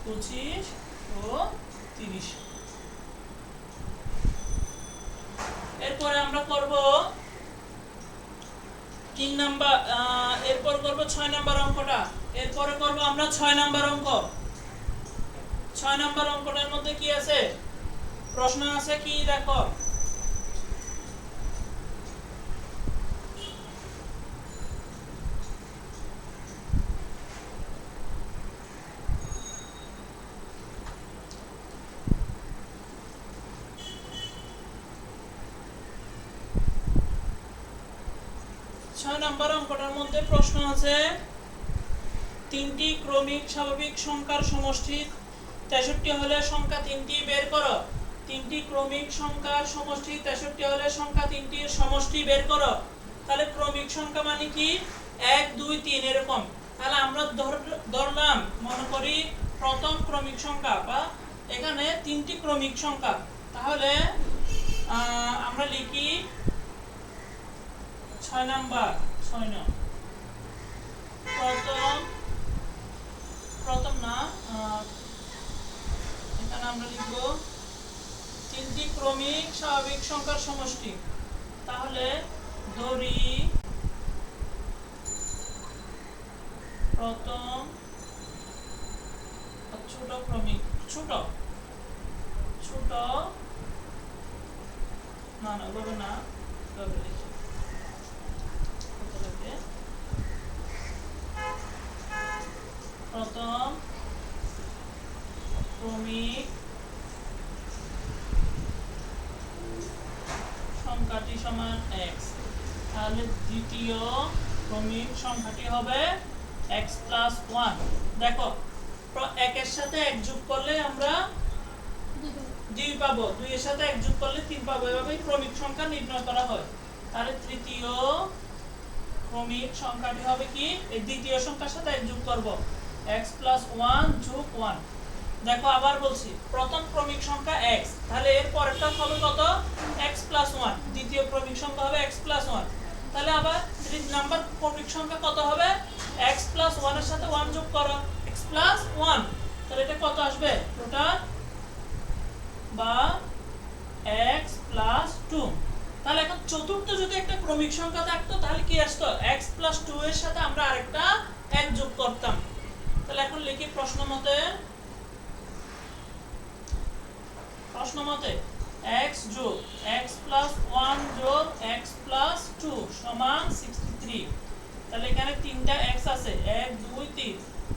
25 ও 30 এরপরে আমরা করব 3 নাম্বার এরপর করব 6 নাম্বার অঙ্কটা এরপরে করব আমরা 6 নাম্বার অঙ্ক 6 নাম্বার অঙ্কটার মধ্যে কি আছে প্রশ্ন আছে কি দেখো নাম্বার অঙ্কটার মধ্যে প্রশ্ন আছে তিনটি ক্রমিক স্বাভাবিক সংখ্যার সমষ্টি 63 হলে সংখ্যা তিনটি বের করো তিনটি ক্রমিক সংখ্যার সমষ্টি 63 হলে সংখ্যা তিনটির সমষ্টি বের করো তাহলে ক্রমিক সংখ্যা মানে কি 1 2 3 এরকম তাহলে আমরা ধরলাম মনে করি প্রথম ক্রমিক সংখ্যা বা এখানে তিনটি ক্রমিক সংখ্যা তাহলে আমরা লিখি 6 নাম্বার 6 নং প্রথম না এখানে আমরা লিখব তিনটি ক্রমিক স্বাভাবিক সংখ্যার সমষ্টি তাহলে ধরি প্রথম ছোট ক্রমিক ছোট না না ওভাবে না ওভাবে লিখি প্রথম ক্রমিক সংখ্যাটি সমান x তাহলে দ্বিতীয় ক্রমিক সংখ্যাটি হবে x + 1 দেখো 1 এর সাথে 1 যোগ করলে আমরা 2 পাবো 2 এর সাথে 1 যোগ করলে 3 পাবো এভাবে ক্রমিক সংখ্যা নির্ণয় করা হয় তাহলে তৃতীয় ক্রমিক সংখ্যাটি হবে কি এই দ্বিতীয় সংখ্যার সাথে 1 যোগ করব x + 1 যোগ 1 দেখো আবার বলছি প্রথম ক্রমিক সংখ্যা x তাহলে এর পরেরটা হবে কত x + 1 দ্বিতীয় ক্রমিক সংখ্যা হবে x + 1 তাহলে আবার 3 নাম্বার ক্রমিক সংখ্যা কত হবে x + 1 এর সাথে 1 যোগ করো x + 1 তাহলে এটা কত আসবে টোটাল বা x + 2 তাহলে এখন চতুর্থ যদি একটা ক্রমিক সংখ্যা থাকতো তাহলে কি আসতো x + 2 এর সাথে আমরা আরেকটা 1 যোগ করতাম তাহলে এখন লিখি প্রশ্ন মতে x যোগ x + 1 যোগ x + 2 সমান 63 তাহলে এখানে তিনটা x আছে 1 2 3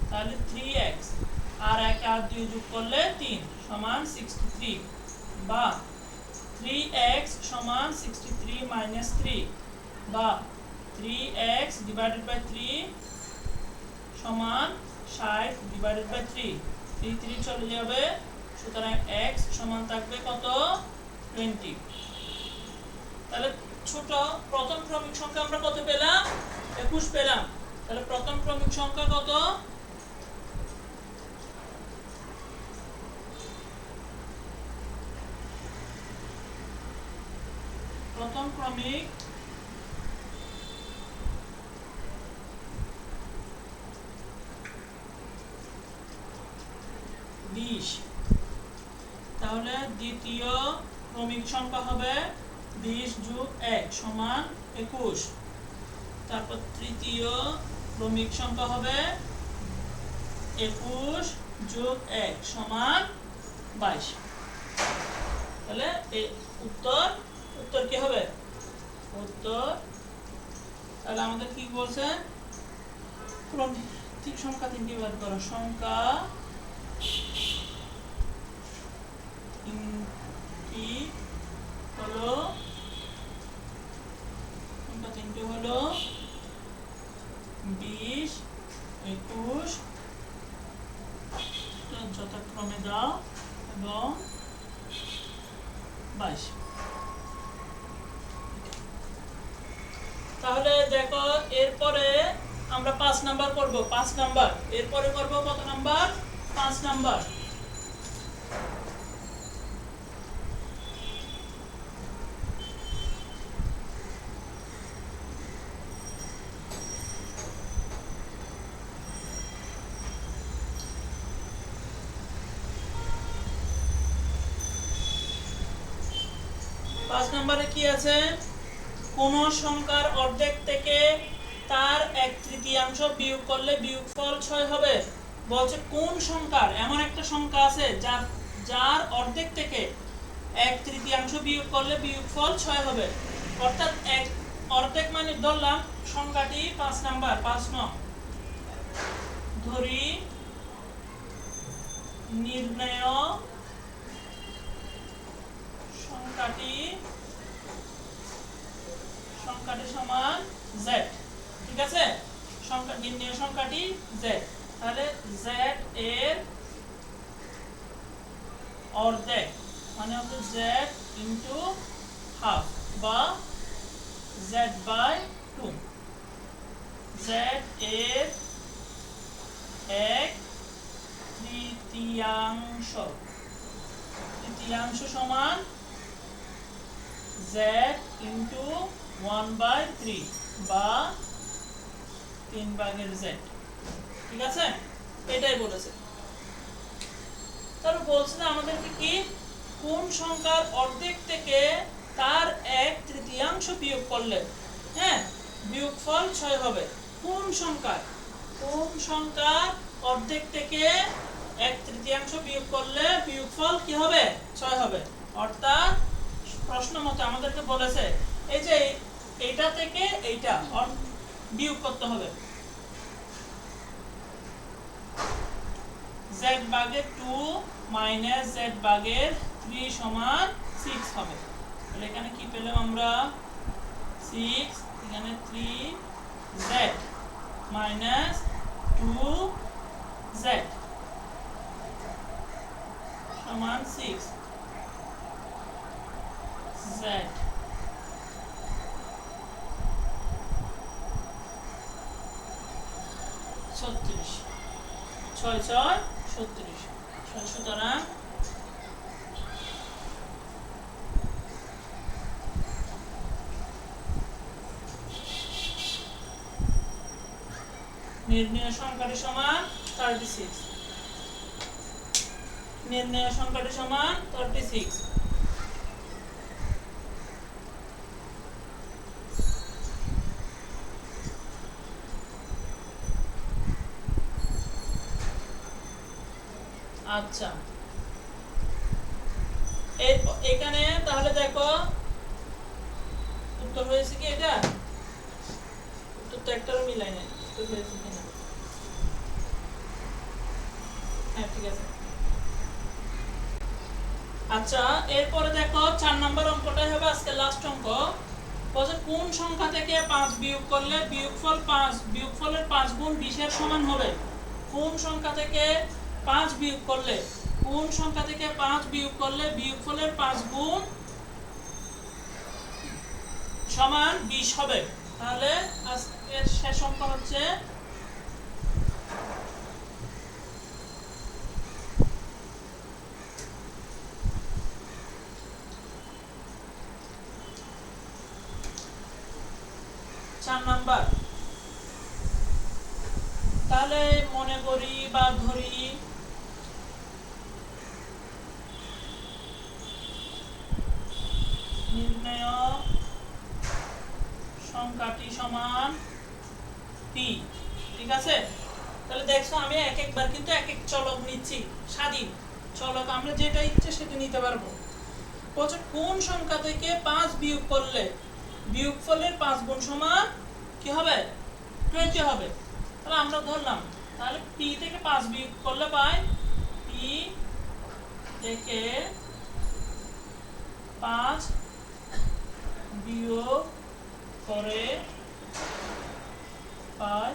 তাহলে 3x আর 1 আর 2 যোগ করলে 3 সমান 63 বা 3x সমান 63 মাইনাস 3 বা 3x ডিভাইডেড বাই 3 সমান 60 ডিভাইডেড বাই 3 3 3 চলে যাবে, সুতরাং x সমান থাকবে কত 20। তাহলে ছোট প্রথম ক্রমিক সংখ্যা আমরা কত পেলাম 21 পেলাম। তাহলে প্রথম ক্রমিক সংখ্যা কত প্রথম ক্রমিক 20। তাহলে দ্বিতীয় ক্রমিক সংখ্যা হবে 20 যোগ 1 সমান 21। তারপর তৃতীয় ক্রমিক সংখ্যা হবে 21 যোগ 1 সমান 22। তাহলে এই উত্তর কি হবে উত্তর, তাহলে আমাদের কি বলছে ক্রমিক সংখ্যা তিনটি বের করো। সংখ্যা তিনটি হলো 20 21 যথাক্রমে দাও এবং 22। তাহলে দেখো এরপরে আমরা 5 নাম্বার করব। 5 নাম্বার এরপরে করব কত নাম্বার 5 নাম্বার। পাঁচ নম্বরে কি আছে, কোন সংখ্যার অর্ধেক থেকে তার 1/3 বিয়োগ করলে বিয়োগফল 6 হবে। বলছে কোন সংখ্যার, এমন একটা সংখ্যা আছে যার অর্ধেক থেকে 1/3 বিয়োগ করলে বিয়োগফল 6 হবে। অর্থাৎ অর্ধেক মানে ধরলাম সংখ্যাটি 5 নাম্বার 5 নং ধরি নির্ণয় সংখ্যাটি সমান z। ঠিক আছে, সংখ্যা নির্ণয় সংখ্যাটি z। তাহলে z এর অর্ধেক মানে হচ্ছে z ইনটু হাফ বা z বাই 2। z এর 1/3 সমান z ইনটু 1/3 বা 3/z। ঠিক আছে, এটাই বলেছে। তারপর বলছে না আমাদেরকে কি কোন সংখ্যার অর্ধেক থেকে তার 1/3 বিয়োগ করলে হ্যাঁ বিয়োগফল 6 হবে। কোন সংখ্যার অর্ধেক থেকে 1/3 বিয়োগ করলে বিয়োগফল কি হবে 6 হবে। অর্থাৎ প্রশ্ন মতে আমাদেরকে বলেছে এই যে এইটা থেকে এইটা বিয়োগ করতে হবে। z ভাগের 2 মাইনাস z ভাগের 3 সমান 6 হবে। তাহলে এখানে কি পেলাম আমরা 6, এখানে 3z মাইনাস 2z সমান 6z। 36 6 6 36। সুতরাং নির্ণয় সংখ্যাটি সমান 36। নির্ণয় সংখ্যাটি সমান 36। আচ্ছা, এখানে তাহলে দেখো উত্তর হয়েছে কি, এটা উত্তর তো একটারও মিলাই নাই। উত্তর হয়েছে কিনা, হ্যাঁ ঠিক আছে। আচ্ছা, এরপরে দেখো 4 নম্বর অঙ্কটাই হবে আজকে লাস্ট অঙ্ক। বলছে কোন সংখ্যা থেকে 5 বিয়োগ করলে বিয়োগফলের 5 গুণ 20 এর সমান হবে। কোন সংখ্যা থেকে 5 বিয়োগ করলে বিয়োগফলের 5 গুণ সমান 20 হবে। তাহলে আজকের শেষ অঙ্ক হচ্ছে নাম্বার। তাহলে মনে করি বা ধরি নির্ণয় সংখ্যাটি সমান পি। ঠিক আছে, তাহলে দেখছো আমি এক একবার কিন্তু এক এক চলক নিচ্ছি, স্বাধীন চলক, আমরা যেটা ইচ্ছে সেটা নিতে পারবো। বলছে কোন সংখ্যা থেকে 5 বিয়োগ করলে বিয়োগফলের 5 গুণ সমান কি হবে, 20 হবে। তাহলে আমরা ধরলাম, তাহলে পি থেকে 5 বিয়োগ করলে পাই, পি থেকে 5 বিয়োগ করে পাই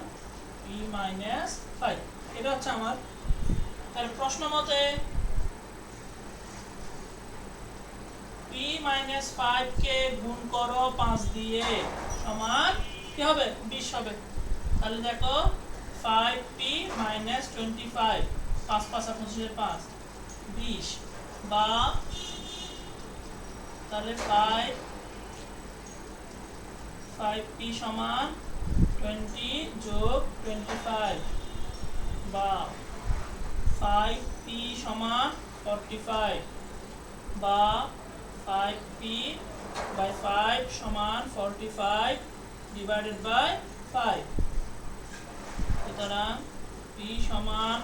পি মাইনাস 5। এটা হচ্ছে আমার। তাহলে প্রশ্ন মতে পি মাইনাস 5 কে গুণ করো 5 দিয়ে সমান কি হবে, 20 হবে। তাহলে দেখো 5p মাইনাস 25, 5 5 25 5, 20 বা তাহলে 5p সমান 20 যোগ 25 বা 5p সমান 45 বা 5p by 5 সমান 45 divided by 5। সুতরাং p সমান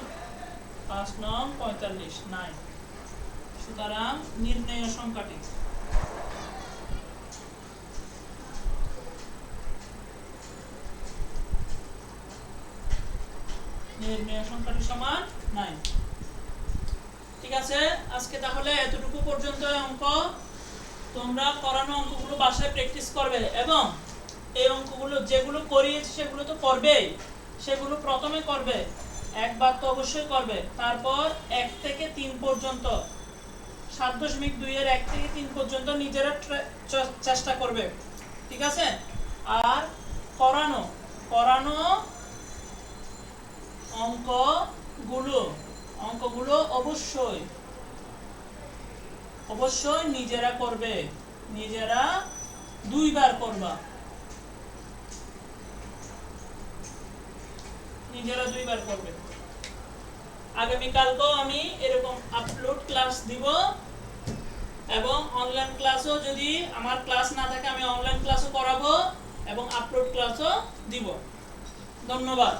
5 নং 45, 9। সুতরাং নির্ণয় সংখ্যাটি সমান 9। ঠিক আছে, আজকে তাহলে এতটুকু পর্যন্ত অঙ্ক। তোমরা করানো অঙ্কগুলো বাসায় প্র্যাকটিস করবে এবং এই অঙ্কগুলো যেগুলো করিয়েছি সেগুলো তো করবেই, সেগুলো প্রথমে করবে, একবার তো অবশ্যই করবে। তারপর 1 থেকে 3 পর্যন্ত 7.2 এর 1 থেকে 3 পর্যন্ত নিজেরা চেষ্টা করবে। ঠিক আছে, আর করানো অঙ্কগুলো অবশ্যই নিজেরা করবে, নিজেরা 2 বার করবা, আগামীকালকেও আমি এরকম আপলোড ক্লাস দিব এবং অনলাইন ক্লাসও যদি আমার ক্লাস না থাকে আমি অনলাইন ক্লাসও করাবো এবং আপলোড ক্লাসও দিব। ধন্যবাদ।